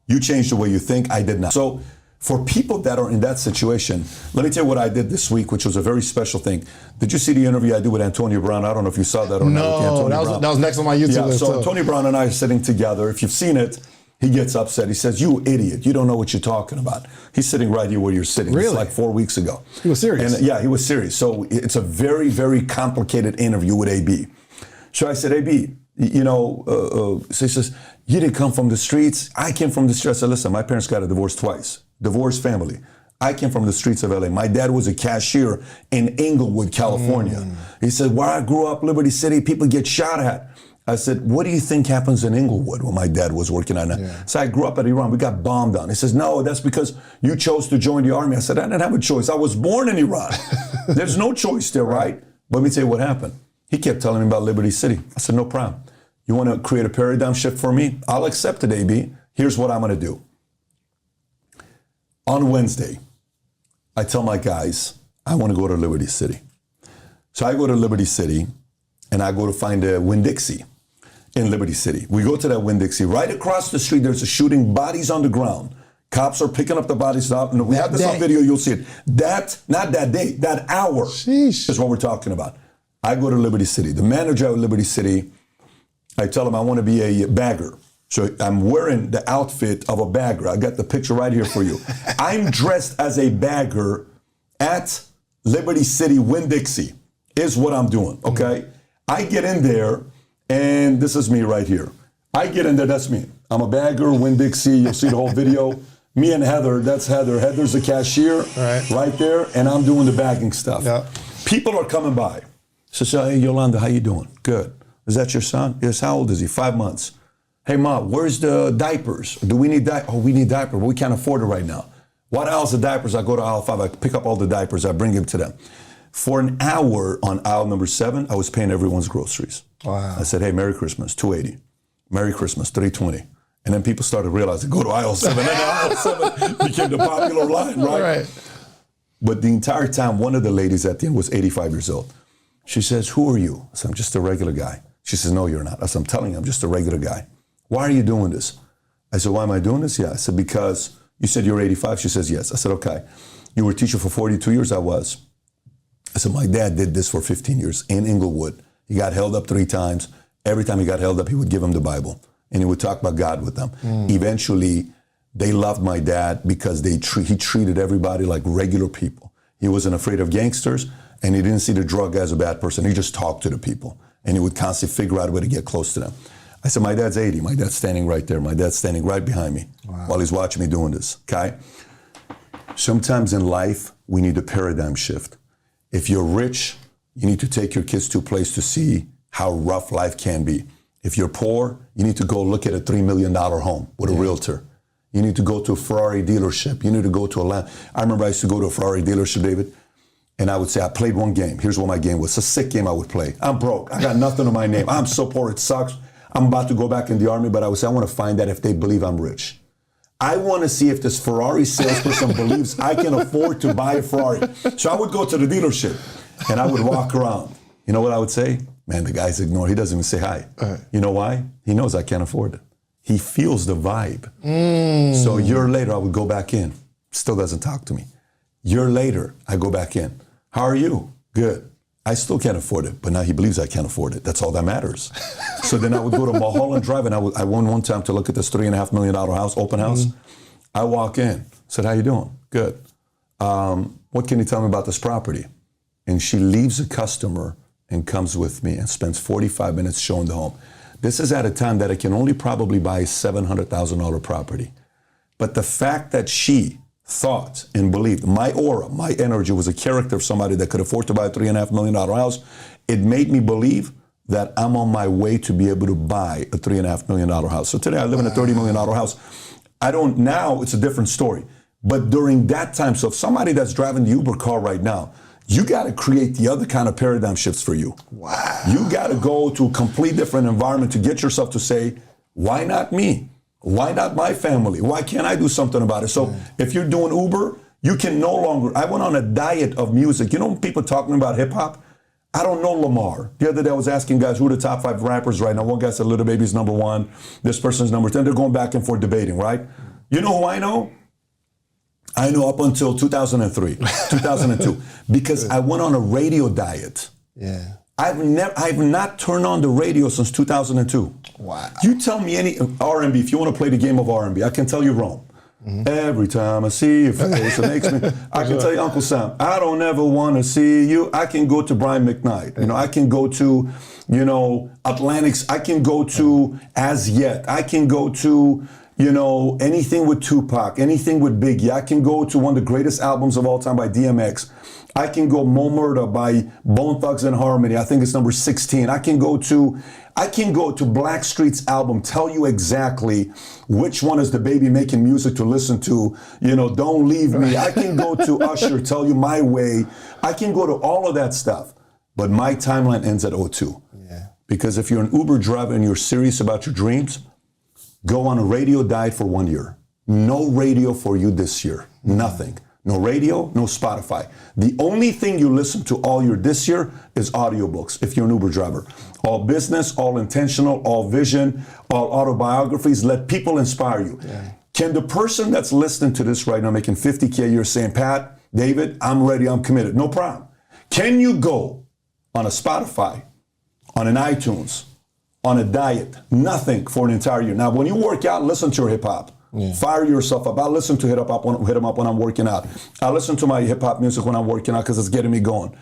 You changed the way you think. I did not. So for people that are in that situation, let me tell you what I did this week, which was a very special thing. Did you see the interview I did with Antonio Brown? I don't know if you saw that or not. No, that was next on my YouTube list. So Antonio Brown and I are sitting together. If you've seen it, he gets upset. He says, you idiot. You don't know what you're talking about. He's sitting right here where you're sitting. Really? It's like 4 weeks ago. He was serious. And he was serious. So it's a very, very complicated interview with AB. So I said, AB, so he says, you didn't come from the streets. I came from the streets. I said, listen, my parents got a divorce twice. Divorced family. I came from the streets of LA. My dad was a cashier in Inglewood, California. He said, where I grew up, Liberty City, people get shot at. I said, what do you think happens in Inglewood when my dad was working on that? Yeah. So I grew up at Iran. We got bombed on. He says, no, that's because you chose to join the army. I said, I didn't have a choice. I was born in Iran. There's no choice there, right? But let me tell you what happened. He kept telling me about Liberty City. I said, no problem. You want to create a paradigm shift for me? I'll accept it, AB. Here's what I'm going to do. On Wednesday, I tell my guys, I want to go to Liberty City. So I go to Liberty City, and I go to find a Winn-Dixie in Liberty City. We go to that Winn-Dixie. Right across the street, there's a shooting, bodies on the ground. Cops are picking up the bodies up. And we have this on video, you'll see it. Not that day, that hour is what we're talking about. I go to Liberty City. The manager of Liberty City, I tell him I want to be a bagger. So I'm wearing the outfit of a bagger. I got the picture right here for you. I'm dressed as a bagger at Liberty City Winn-Dixie is what I'm doing, okay? I get in there, and this is me right here. I get in there, that's me. I'm a bagger, Winn-Dixie, you'll see the whole video. Me and Heather, that's Heather. Heather's the cashier right there, and I'm doing the bagging stuff. Yep. People are coming by. So, hey, Yolanda, how you doing? Good. Is that your son? Yes, how old is he? 5 months. Hey, Mom, where's the diapers? Do we need diapers? Oh, we need diapers, but we can't afford it right now. What aisle's the diapers? I go to aisle 5, I pick up all the diapers, I bring them to them. For an hour on aisle number 7, I was paying everyone's groceries. Wow. I said, hey, Merry Christmas, $280. Merry Christmas, $320. And then people started realizing, go to aisle 7. And aisle 7 became the popular line, right? But the entire time, one of the ladies at the end was 85 years old. She says, who are you? I said, I'm just a regular guy. She says, no, you're not. I said, I'm telling you, I'm just a regular guy. Why are you doing this? I said, why am I doing this? Yeah. I said, because You said you're 85? She says, yes. I said, okay. You were a teacher for 42 years? I was. I said, my dad did this for 15 years in Inglewood. He got held up 3 times. Every time he got held up, he would give them the Bible. And he would talk about God with them. Eventually, they loved my dad because he treated everybody like regular people. He wasn't afraid of gangsters, and he didn't see the drug guy as a bad person. He just talked to the people, and he would constantly figure out a way to get close to them. I said, my dad's 80. My dad's standing right there. My dad's standing right behind me while he's watching me doing this, okay? Sometimes in life, we need a paradigm shift. If you're rich, you need to take your kids to a place to see how rough life can be. If you're poor, you need to go look at a $3 million home with a realtor. You need to go to a Ferrari dealership. You need to go to a land. I remember I used to go to a Ferrari dealership, David, and I would say, I played one game. Here's what my game was. It's a sick game I would play. I'm broke. I got nothing on my name. I'm so poor, it sucks. I'm about to go back in the army, but I would say, I want to find out if they believe I'm rich. I want to see if this Ferrari salesperson believes I can afford to buy a Ferrari. So I would go to the dealership, and I would walk around. You know what I would say? Man, the guy's ignored. He doesn't even say hi. You know why? He knows I can't afford it. He feels the vibe. So a year later, I would go back in. Still doesn't talk to me. Year later, I go back in. How are you? Good. I still can't afford it, but now he believes I can't afford it. That's all that matters. So then I would go to Mulholland Drive, and I went one time to look at this $3.5 million house, open house. I walk in, said, how you doing? Good. What can you tell me about this property? And she leaves a customer and comes with me and spends 45 minutes showing the home. This is at a time that I can only probably buy a $700,000 property. But the fact that she thought and believed my aura, my energy was a character of somebody that could afford to buy a $3.5 million house, it made me believe that I'm on my way to be able to buy a $3.5 million house. So today I live in a $30 million house. Now it's a different story. But during that time, so if somebody that's driving the Uber car right now, you got to create the other kind of paradigm shifts for you. Wow. You got to go to a complete different environment to get yourself to say, why not me? Why not my family? Why can't I do something about it? So if you're doing Uber, you can no longer, I went on a diet of music. You know, people talking about hip hop? I don't know Lamar. The other day I was asking guys who are the top 5 rappers right now. One guy said Lil Baby's number 1. This person's number 10. They're going back and forth debating, right? You know who I know? I know up until 2003, 2002, because I went on a radio diet. Yeah. I've not turned on the radio since 2002. Wow. You tell me any R&B, if you want to play the game of R&B, I can tell you wrong. Every time I see your face, it makes me, I can tell you Uncle Sam, I don't ever want to see you. I can go to Brian McKnight. You know, I can go to, you know, Atlantics. I can go to As Yet. I can go to, you know, anything with Tupac, anything with Biggie. I can go to one of the greatest albums of all time by DMX. I can go Mo Murda by Bone Thugs and Harmony. I think it's number 16. I can go to Blackstreet's album, tell you exactly which one is the baby making music to listen to. You know, Don't Leave Me. I can go to Usher, tell you My Way. I can go to all of that stuff. But my timeline ends at 02. Yeah. Because if you're an Uber driver and you're serious about your dreams, go on a radio diet for 1 year. No radio for you this year. Nothing. No radio, no Spotify. The only thing you listen to all year this year is audiobooks, if you're an Uber driver. All business, all intentional, all vision, all autobiographies. Let people inspire you. Yeah. Can the person that's listening to this right now making $50K a year saying, Pat, David, I'm ready, I'm committed. No problem. Can you go on a Spotify, on an iTunes, on a diet, nothing for an entire year? Now, when you work out, listen to your hip hop. Yeah. Fire yourself up. I listen to hit 'em up when I'm working out. I listen to my hip hop music when I'm working out because it's getting me going.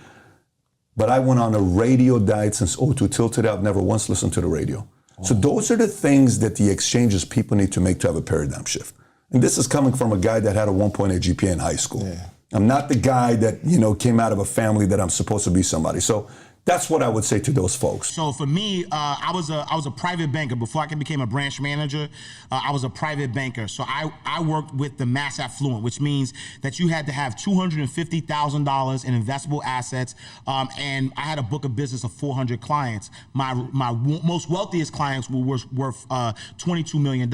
But I went on a radio diet since 02 till today. I've never once listened to the radio. Oh. So those are the things that the exchanges people need to make to have a paradigm shift. And this is coming from a guy that had a 1.8 GPA in high school. Yeah. I'm not the guy that, you know, came out of a family that I'm supposed to be somebody. So that's what I would say to those folks. So for me, I was a private banker. Before I became a branch manager, I was a private banker. So I worked with the mass affluent, which means that you had to have $250,000 in investable assets. And I had a book of business of 400 clients. My most wealthiest clients were worth $22 million.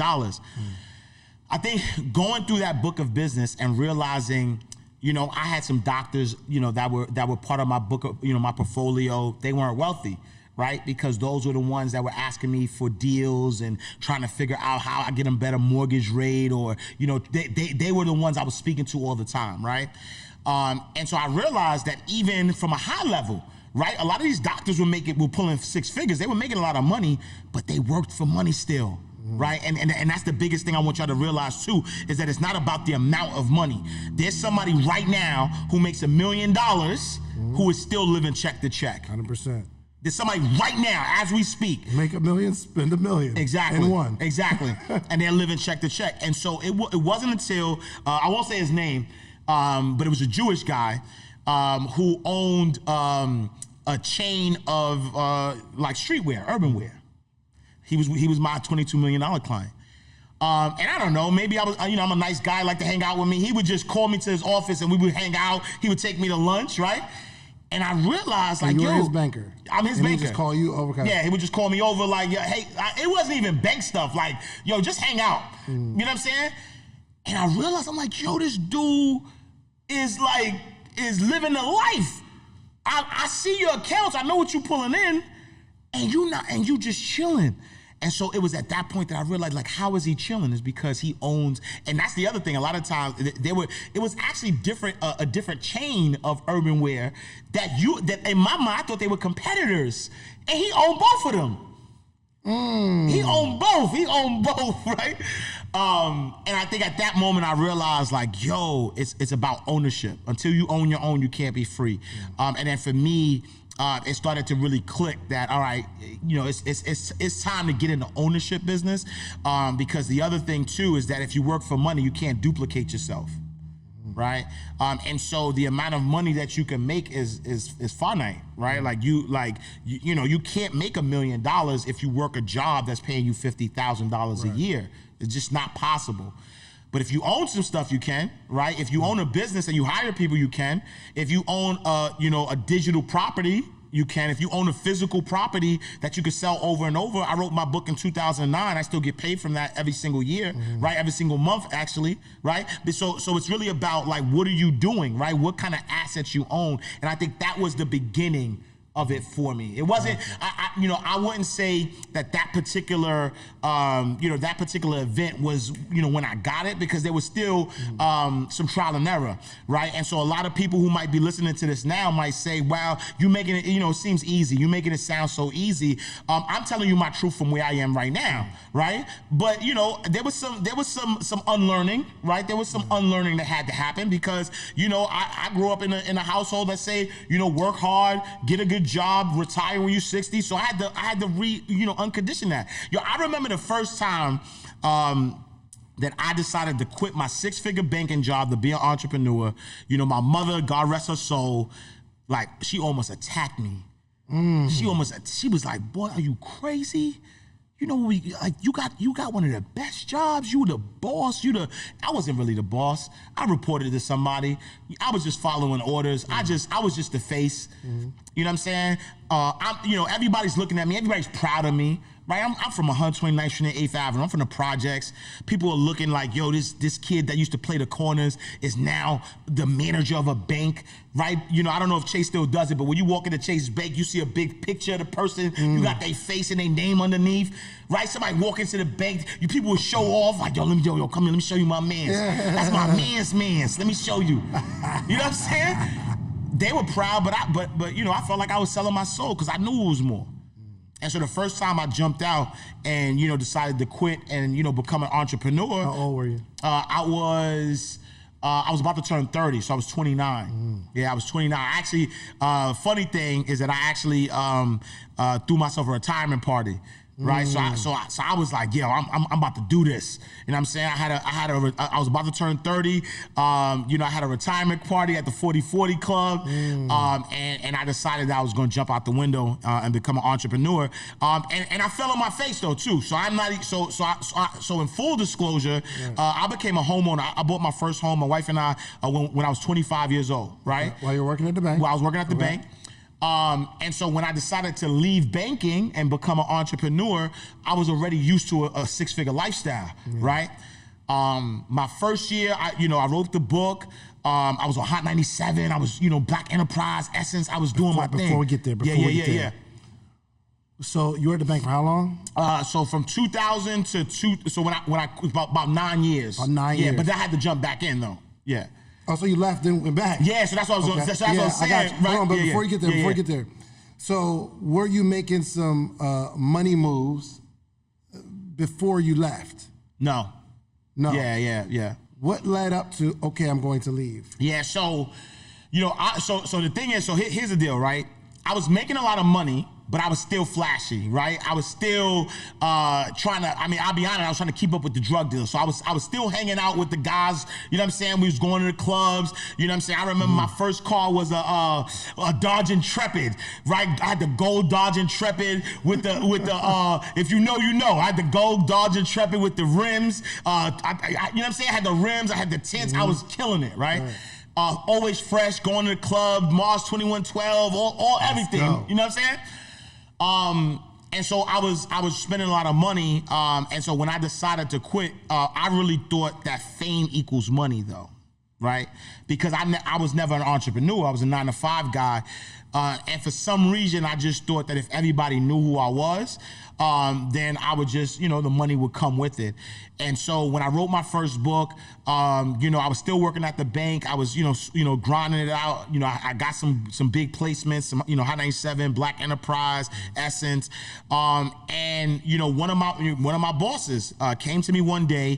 I think going through that book of business and realizing, you know, I had some doctors, you know, that were part of my book, you know, my portfolio. They weren't wealthy, right? Because those were the ones that were asking me for deals and trying to figure out how I get them better mortgage rate, or, you know, they were the ones I was speaking to all the time, right? And so I realized that even from a high level, right, a lot of these doctors were pulling 6 figures. They were making a lot of money, but they worked for money still. Right, and that's the biggest thing I want y'all to realize too, is that it's not about the amount of money. There's somebody right now who makes $1 million who is still living check to check. 100%. There's somebody right now, as we speak. Make $1 million, spend $1 million. Exactly. In one. Exactly. And they're living check to check. And so it wasn't until, I won't say his name, but it was a Jewish guy who owned a chain of like streetwear, urban wear. He was my $22 million client. And I don't know, maybe I was, you know, I'm a nice guy, like to hang out with me. He would just call me to his office and we would hang out. He would take me to lunch, right? And I realized, like, you were his banker. I'm his and banker. He would just call you over. Yeah, he would just call me over, like, hey, it wasn't even bank stuff. Like, yo, just hang out. You know what I'm saying? And I realized, I'm like, yo, this dude is living the life. I see your accounts. I know what you pulling in, and you just chilling. And so it was at that point that I realized, like, how is he chilling? Is because he owns, and that's the other thing. A lot of times it was actually a different chain of urban wear that in my mind I thought they were competitors, and he owned both of them. He owned both, right? And I think at that moment I realized, like, yo, it's about ownership. Until you own your own, you can't be free. And then for me, it started to really click that, all right, you know, it's time to get into ownership business, because the other thing too is that if you work for money, you can't duplicate yourself, right? And so the amount of money that you can make is finite, right? Like you know, you can't make $1 million if you work a job that's paying you $50,000 a year. It's just not possible. But if you own some stuff, you can, right? If you own a business and you hire people, you can. If you own a digital property, you can. If you own a physical property that you could sell over and over. I wrote my book in 2009. I still get paid from that every single year, right? Every single month, actually, right? So it's really about, like, what are you doing, right? What kind of assets you own? And I think that was the beginning of it for me. It wasn't, I wouldn't say that particular, that particular event was, when I got it, because there was still some trial and error, right? And so a lot of people who might be listening to this now might say, wow, you making it, it seems easy. You making it sound so easy. I'm telling you my truth from where I am right now, right? But, there was some unlearning, right? There was some unlearning that had to happen because, I grew up in a household that say, work hard, get a good job, retire when you're 60. So I had to uncondition that. I remember the first time that I decided to quit my 6-figure banking job to be an entrepreneur. My mother, God rest her soul, like, she almost attacked me. She was like, boy, are you crazy? You got one of the best jobs. You were the boss. I wasn't really the boss. I reported to somebody. I was just following orders. I was just the face. You know what I'm saying? Everybody's looking at me. Everybody's proud of me. Right? I'm from 129th Street and 8th Avenue. I'm from the projects. People are looking like, yo, this kid that used to play the corners is now the manager of a bank, right? I don't know if Chase still does it, but when you walk into Chase Bank, you see a big picture of the person. You got their face and their name underneath, right? Somebody walk into the bank, people will show off like, yo, come here, let me show you my mans. That's my mans. Let me show you. You know what I'm saying? They were proud, but I felt like I was selling my soul because I knew it was more. And so the first time I jumped out and, decided to quit and, become an entrepreneur. How old were you? I was about to turn 30, so I was 29. Yeah, I was 29. Actually, funny thing is that I actually threw myself a retirement party. Right, so I was like, yo, I'm about to do this. You know what I'm saying? I was about to turn 30. I had a retirement party at the 40-40 Club, and I decided that I was going to jump out the window and become an entrepreneur. And I fell on my face though too. So I'm not. So in full disclosure, I became a homeowner. I bought my first home. My wife and I when I was 25 years old. Right. While you were working at the bank. While I was working at the bank. And so when I decided to leave banking and become an entrepreneur, I was already used to a 6-figure lifestyle, right? My first year, I wrote the book. I was on Hot 97. I was, Black Enterprise, Essence. I was doing my thing. Before we get there, So you were at the bank for how long? So from 2000 to so when I was about 9 years. About 9 years. Yeah, but I had to jump back in though. Yeah. Oh, so you left then went back? Yeah, so that's what I was. Okay. That's what I was saying. I got you. Right? Hold on, but Yeah, before you get there, so were you making some money moves before you left? No. Yeah. What led up to okay, I'm going to leave? Yeah, so so the thing is, so here's the deal, right? I was making a lot of money, but I was still flashy, right? I was still trying to, I'll be honest, I was trying to keep up with the drug dealers. So I was still hanging out with the guys, you know what I'm saying? We was going to the clubs, you know what I'm saying? I remember my first car was a Dodge Intrepid, right? I had the gold Dodge Intrepid with the if you know, you know. I had the gold Dodge Intrepid with the rims. You know what I'm saying? I had the rims, I had the tints, I was killing it, right? Always fresh, going to the club, Mars 2112, all everything. You know what I'm saying? And so I was spending a lot of money. And so when I decided to quit, I really thought that fame equals money, though, right? Because I was never an entrepreneur. I was a 9-to-5 guy. And for some reason, I just thought that if everybody knew who I was, then I would just, the money would come with it. And so when I wrote my first book, I was still working at the bank. I was, grinding it out. I got some big placements, some, Hot 97, Black Enterprise, Essence. And one of my bosses came to me one day.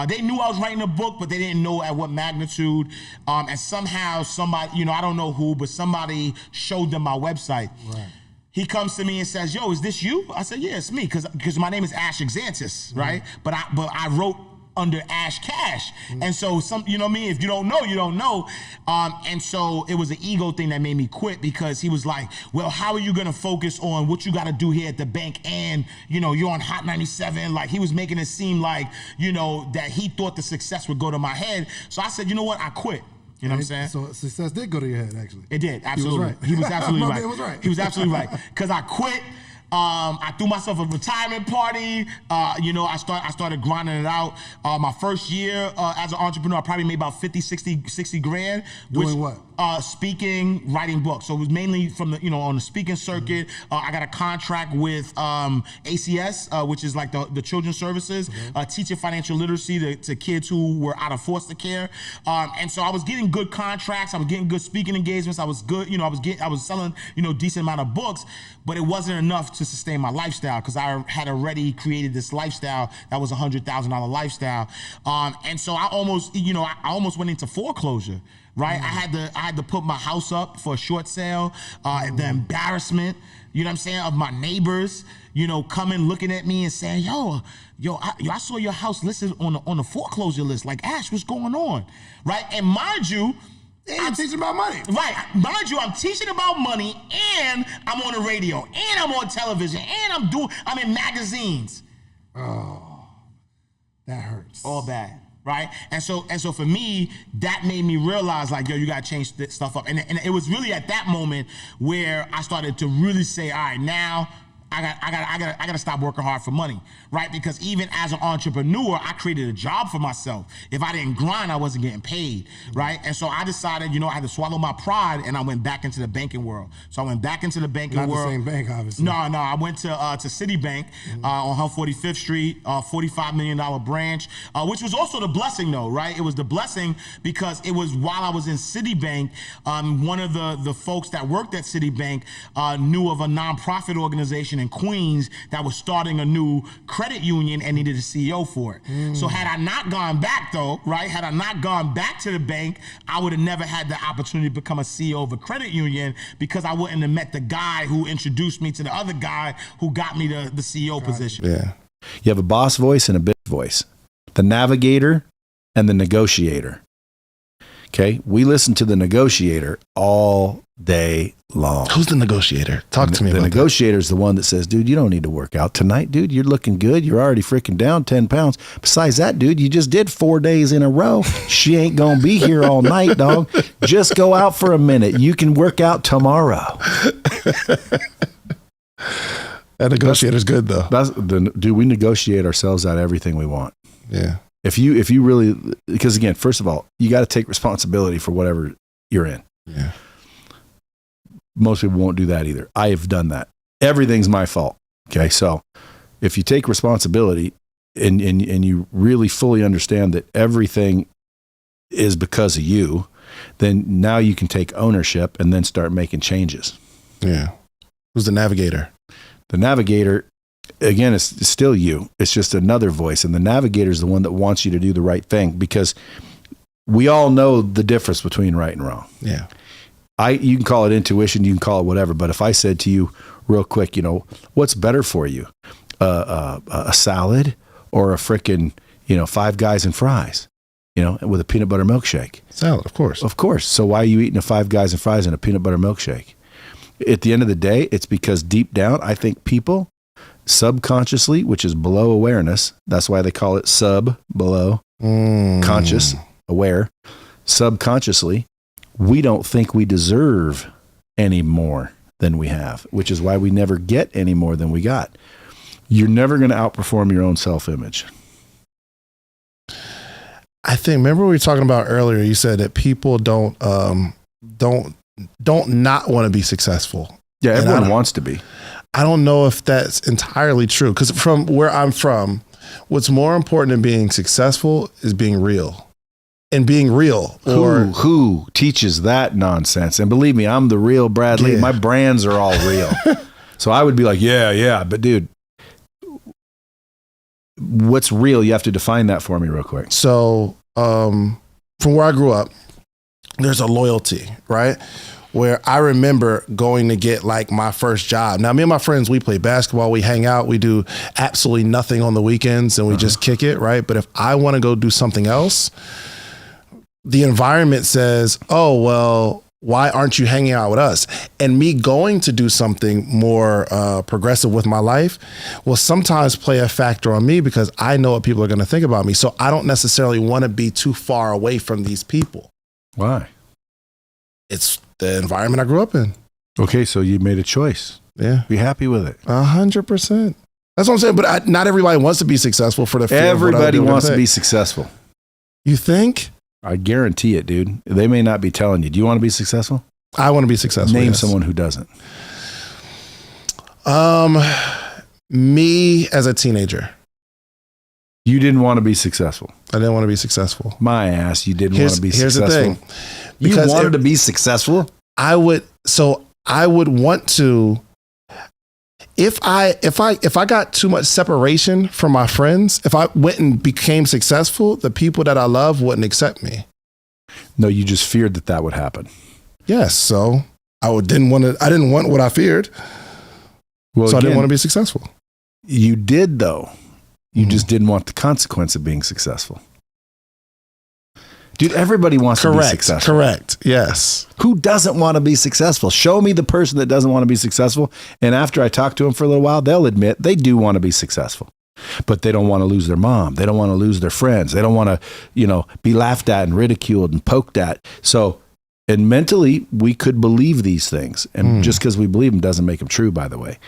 They knew I was writing a book, but they didn't know at what magnitude. And somehow somebody, I don't know who, but somebody showed them my website. Right. He comes to me and says, "Yo, is this you?" I said, "Yeah, it's me," because my name is Ash Exantis, right? But I wrote under Ash Cash, and so some, you know what I mean? If you don't know, you don't know. And so it was an ego thing that made me quit, because he was like, "Well, how are you gonna focus on what you got to do here at the bank, and you're on Hot 97?" Like, he was making it seem like that he thought the success would go to my head. So I said, "You know what? I quit." You know what I'm saying? So success did go to your head, actually. It did, absolutely. He was right. He was absolutely My right. man was right. He was absolutely right. Because I quit. I threw myself a retirement party. I started grinding it out. My first year as an entrepreneur, I probably made about 50, 60 grand. Doing what? Speaking, writing books. So it was mainly from the, on the speaking circuit. I got a contract with ACS, which is like the children's services, teaching financial literacy to kids who were out of foster care. And so I was getting good contracts. I was getting good speaking engagements. I was good. I was selling, decent amount of books, but it wasn't enough to sustain my lifestyle, because I had already created this lifestyle that was $100,000 lifestyle. And so I almost went into foreclosure. Right, I had to put my house up for a short sale. The embarrassment, what I'm saying, of my neighbors, coming looking at me and saying, "Yo, I saw your house listed on the foreclosure list. Like, Ash, what's going on?" Right, and mind you, I'm teaching about money. Right, mind you, I'm teaching about money, and I'm on the radio, and I'm on television, and I'm in magazines. Oh, that hurts. All bad. Right, and so for me, that made me realize, like, yo, you gotta change this stuff up, and it was really at that moment where I started to really say, all right, now I gotta stop working hard for money, right? Because even as an entrepreneur, I created a job for myself. If I didn't grind, I wasn't getting paid, right? And so I decided, I had to swallow my pride, and I went back into the banking world. So I went back into the banking world. Not the same bank, obviously. No, I went to Citibank on 145th Street, $45 million branch, which was also the blessing, though, right? It was the blessing because it was while I was in Citibank, one of the folks that worked at Citibank knew of a nonprofit organization in Queens that was starting a new credit union and needed a CEO for it. So had I not gone back, though, right? Had I not gone back to the bank, I would have never had the opportunity to become a CEO of a credit union, because I wouldn't have met the guy who introduced me to the other guy who got me the CEO position. Yeah. You have a boss voice and a bitch voice, the navigator and the negotiator. Okay, we listen to the negotiator all day long. Who's the negotiator? Talk to me about The negotiator is the one that says, dude, you don't need to work out tonight, dude. You're looking good. You're already freaking down 10 pounds. Besides that, dude, you just did 4 days in a row. She ain't going to be here all night, dog. Just go out for a minute. You can work out tomorrow. That negotiator's good, though. Dude, we negotiate ourselves out of everything we want. Yeah. If you really, because again, first of all, you got to take responsibility for whatever you're in. Yeah. Most people won't do that either. I have done that. Everything's my fault. Okay. So if you take responsibility and you really fully understand that everything is because of you, then now you can take ownership and then start making changes. Yeah. Who's the navigator? The navigator, again, is still you. It's just another voice. And the navigator is the one that wants you to do the right thing, because we all know the difference between right and wrong. Yeah. You can call it intuition, you can call it whatever. But if I said to you real quick, what's better for you? A salad or a frickin', Five Guys and fries, with a peanut butter milkshake? Salad, of course. Of course. So why are you eating a Five Guys and fries and a peanut butter milkshake? At the end of the day, it's because deep down, I think people subconsciously, which is below awareness, that's why they call it below, conscious, aware, subconsciously, we don't think we deserve any more than we have, which is why we never get any more than we got. You're never going to outperform your own self-image. I think, remember we were talking about earlier, you said that people don't not want to be successful. Yeah, everyone wants to be. I don't know if that's entirely true, because from where I'm from, what's more important than being successful is being real. And being real. Who teaches that nonsense? And believe me, I'm the real Bradley. Yeah. My brands are all real. So I would be like, yeah. But dude, what's real? You have to define that for me real quick. So from where I grew up, there's a loyalty, right? Where I remember going to get like my first job. Now, me and my friends, we play basketball, we hang out, we do absolutely nothing on the weekends, and we just kick it, right? But if I want to go do something else, the environment says, oh, well, why aren't you hanging out with us? And me going to do something more progressive with my life will sometimes play a factor on me, because I know what people are going to think about me. So I don't necessarily want to be too far away from these people. Why? It's the environment I grew up in. Okay, so you made a choice. Yeah. Be happy with it. 100%. That's what I'm saying. But not everybody wants to be successful for the fear of what other Everybody people wants to think. be successful. You think? I guarantee it, dude. They may not be telling you. Do you want to be successful? I want to be successful. Name yes. someone who doesn't. Me as a teenager. You didn't want to be successful. I didn't want to be successful. My ass, you didn't want to be Here's successful. the thing. You Because wanted to be successful? I would want to, if I got too much separation from my friends, if I went and became successful, the people that I love wouldn't accept me. No, you just feared that would happen. Yes. So I didn't want what I feared. Well, So I didn't again, want to be successful. You did, though. You just didn't want the consequence of being successful. Dude, everybody wants to be successful. Correct. Yes. Who doesn't want to be successful? Show me the person that doesn't want to be successful. And after I talk to them for a little while, they'll admit they do want to be successful. But they don't want to lose their mom. They don't want to lose their friends. They don't want to, be laughed at and ridiculed and poked at. So, and mentally, we could believe these things. And just because we believe them doesn't make them true, by the way.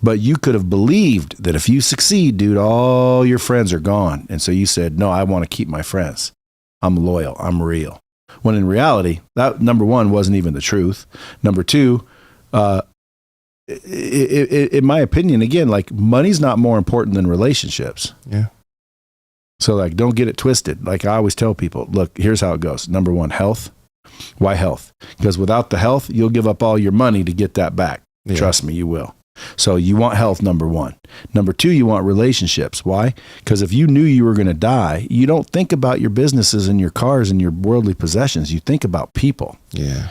But you could have believed that if you succeed, dude, all your friends are gone. And so you said, no, I want to keep my friends. I'm loyal. I'm real. When in reality, that number one wasn't even the truth. Number two, in my opinion, again, like money's not more important than relationships. Yeah. So like, don't get it twisted. Like I always tell people, look, here's how it goes. Number one, health. Why health? Because without the health, you'll give up all your money to get that back. Yeah. Trust me, you will. So you want health, number one. Number two, you want relationships. Why? Because if you knew you were going to die, you don't think about your businesses and your cars and your worldly possessions. You think about people. Yeah.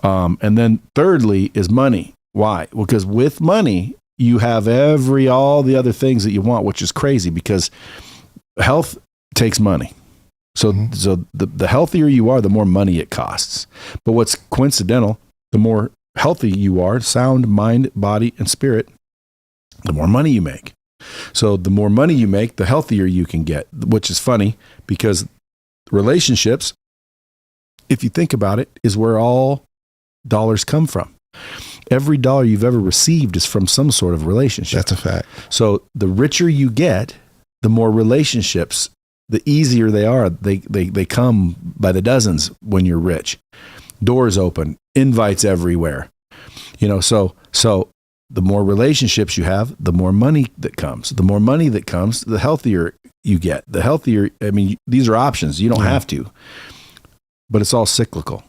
And then thirdly is money. Why? Well, because with money, you have all the other things that you want, which is crazy because health takes money. So the healthier you are, the more money it costs. But what's coincidental, the more healthy you are, sound mind, body, and spirit, the more money you make. So the more money you make, the healthier you can get, which is funny because relationships, if you think about it, is where all dollars come from. Every dollar you've ever received is from some sort of relationship. That's a fact. So the richer you get, the more relationships, the easier they are. They come by the dozens when you're rich. Doors open, invites everywhere. So the more relationships you have, the more money that comes. The more money that comes, the healthier you get. The healthier, I mean, these are options. You don't have to, but it's all cyclical.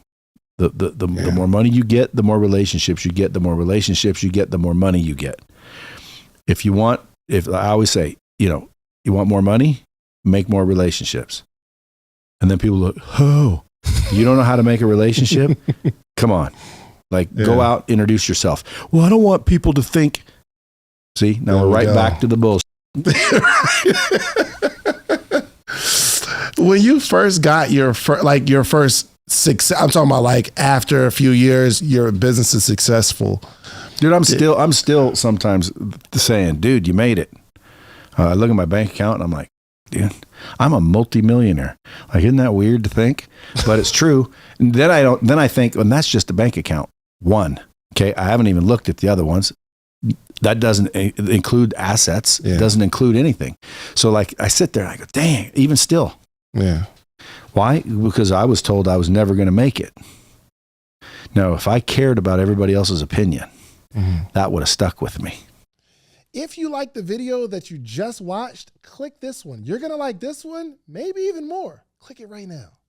The more money you get, the more relationships you get. The more relationships you get, the more money you get. If I always say, you want more money, make more relationships. And then people look, oh, you don't know how to make a relationship? Come on. Go out, introduce yourself. Well, I don't want people to think. See, now we're right back to the bullshit. When you first got your first success, I'm talking about after a few years, your business is successful. Dude, I'm still sometimes saying, dude, you made it. I look at my bank account and I'm like, dude, I'm a multimillionaire. Isn't that weird to think? But it's true. And then I think, and that's just a bank account. One. Okay. I haven't even looked at the other ones. That doesn't include assets. It doesn't include anything. So I sit there and I go, dang, even still. Yeah. Why? Because I was told I was never going to make it. No, if I cared about everybody else's opinion, that would have stuck with me. If you like the video that you just watched, click this one. You're going to like this one, maybe even more. Click it right now.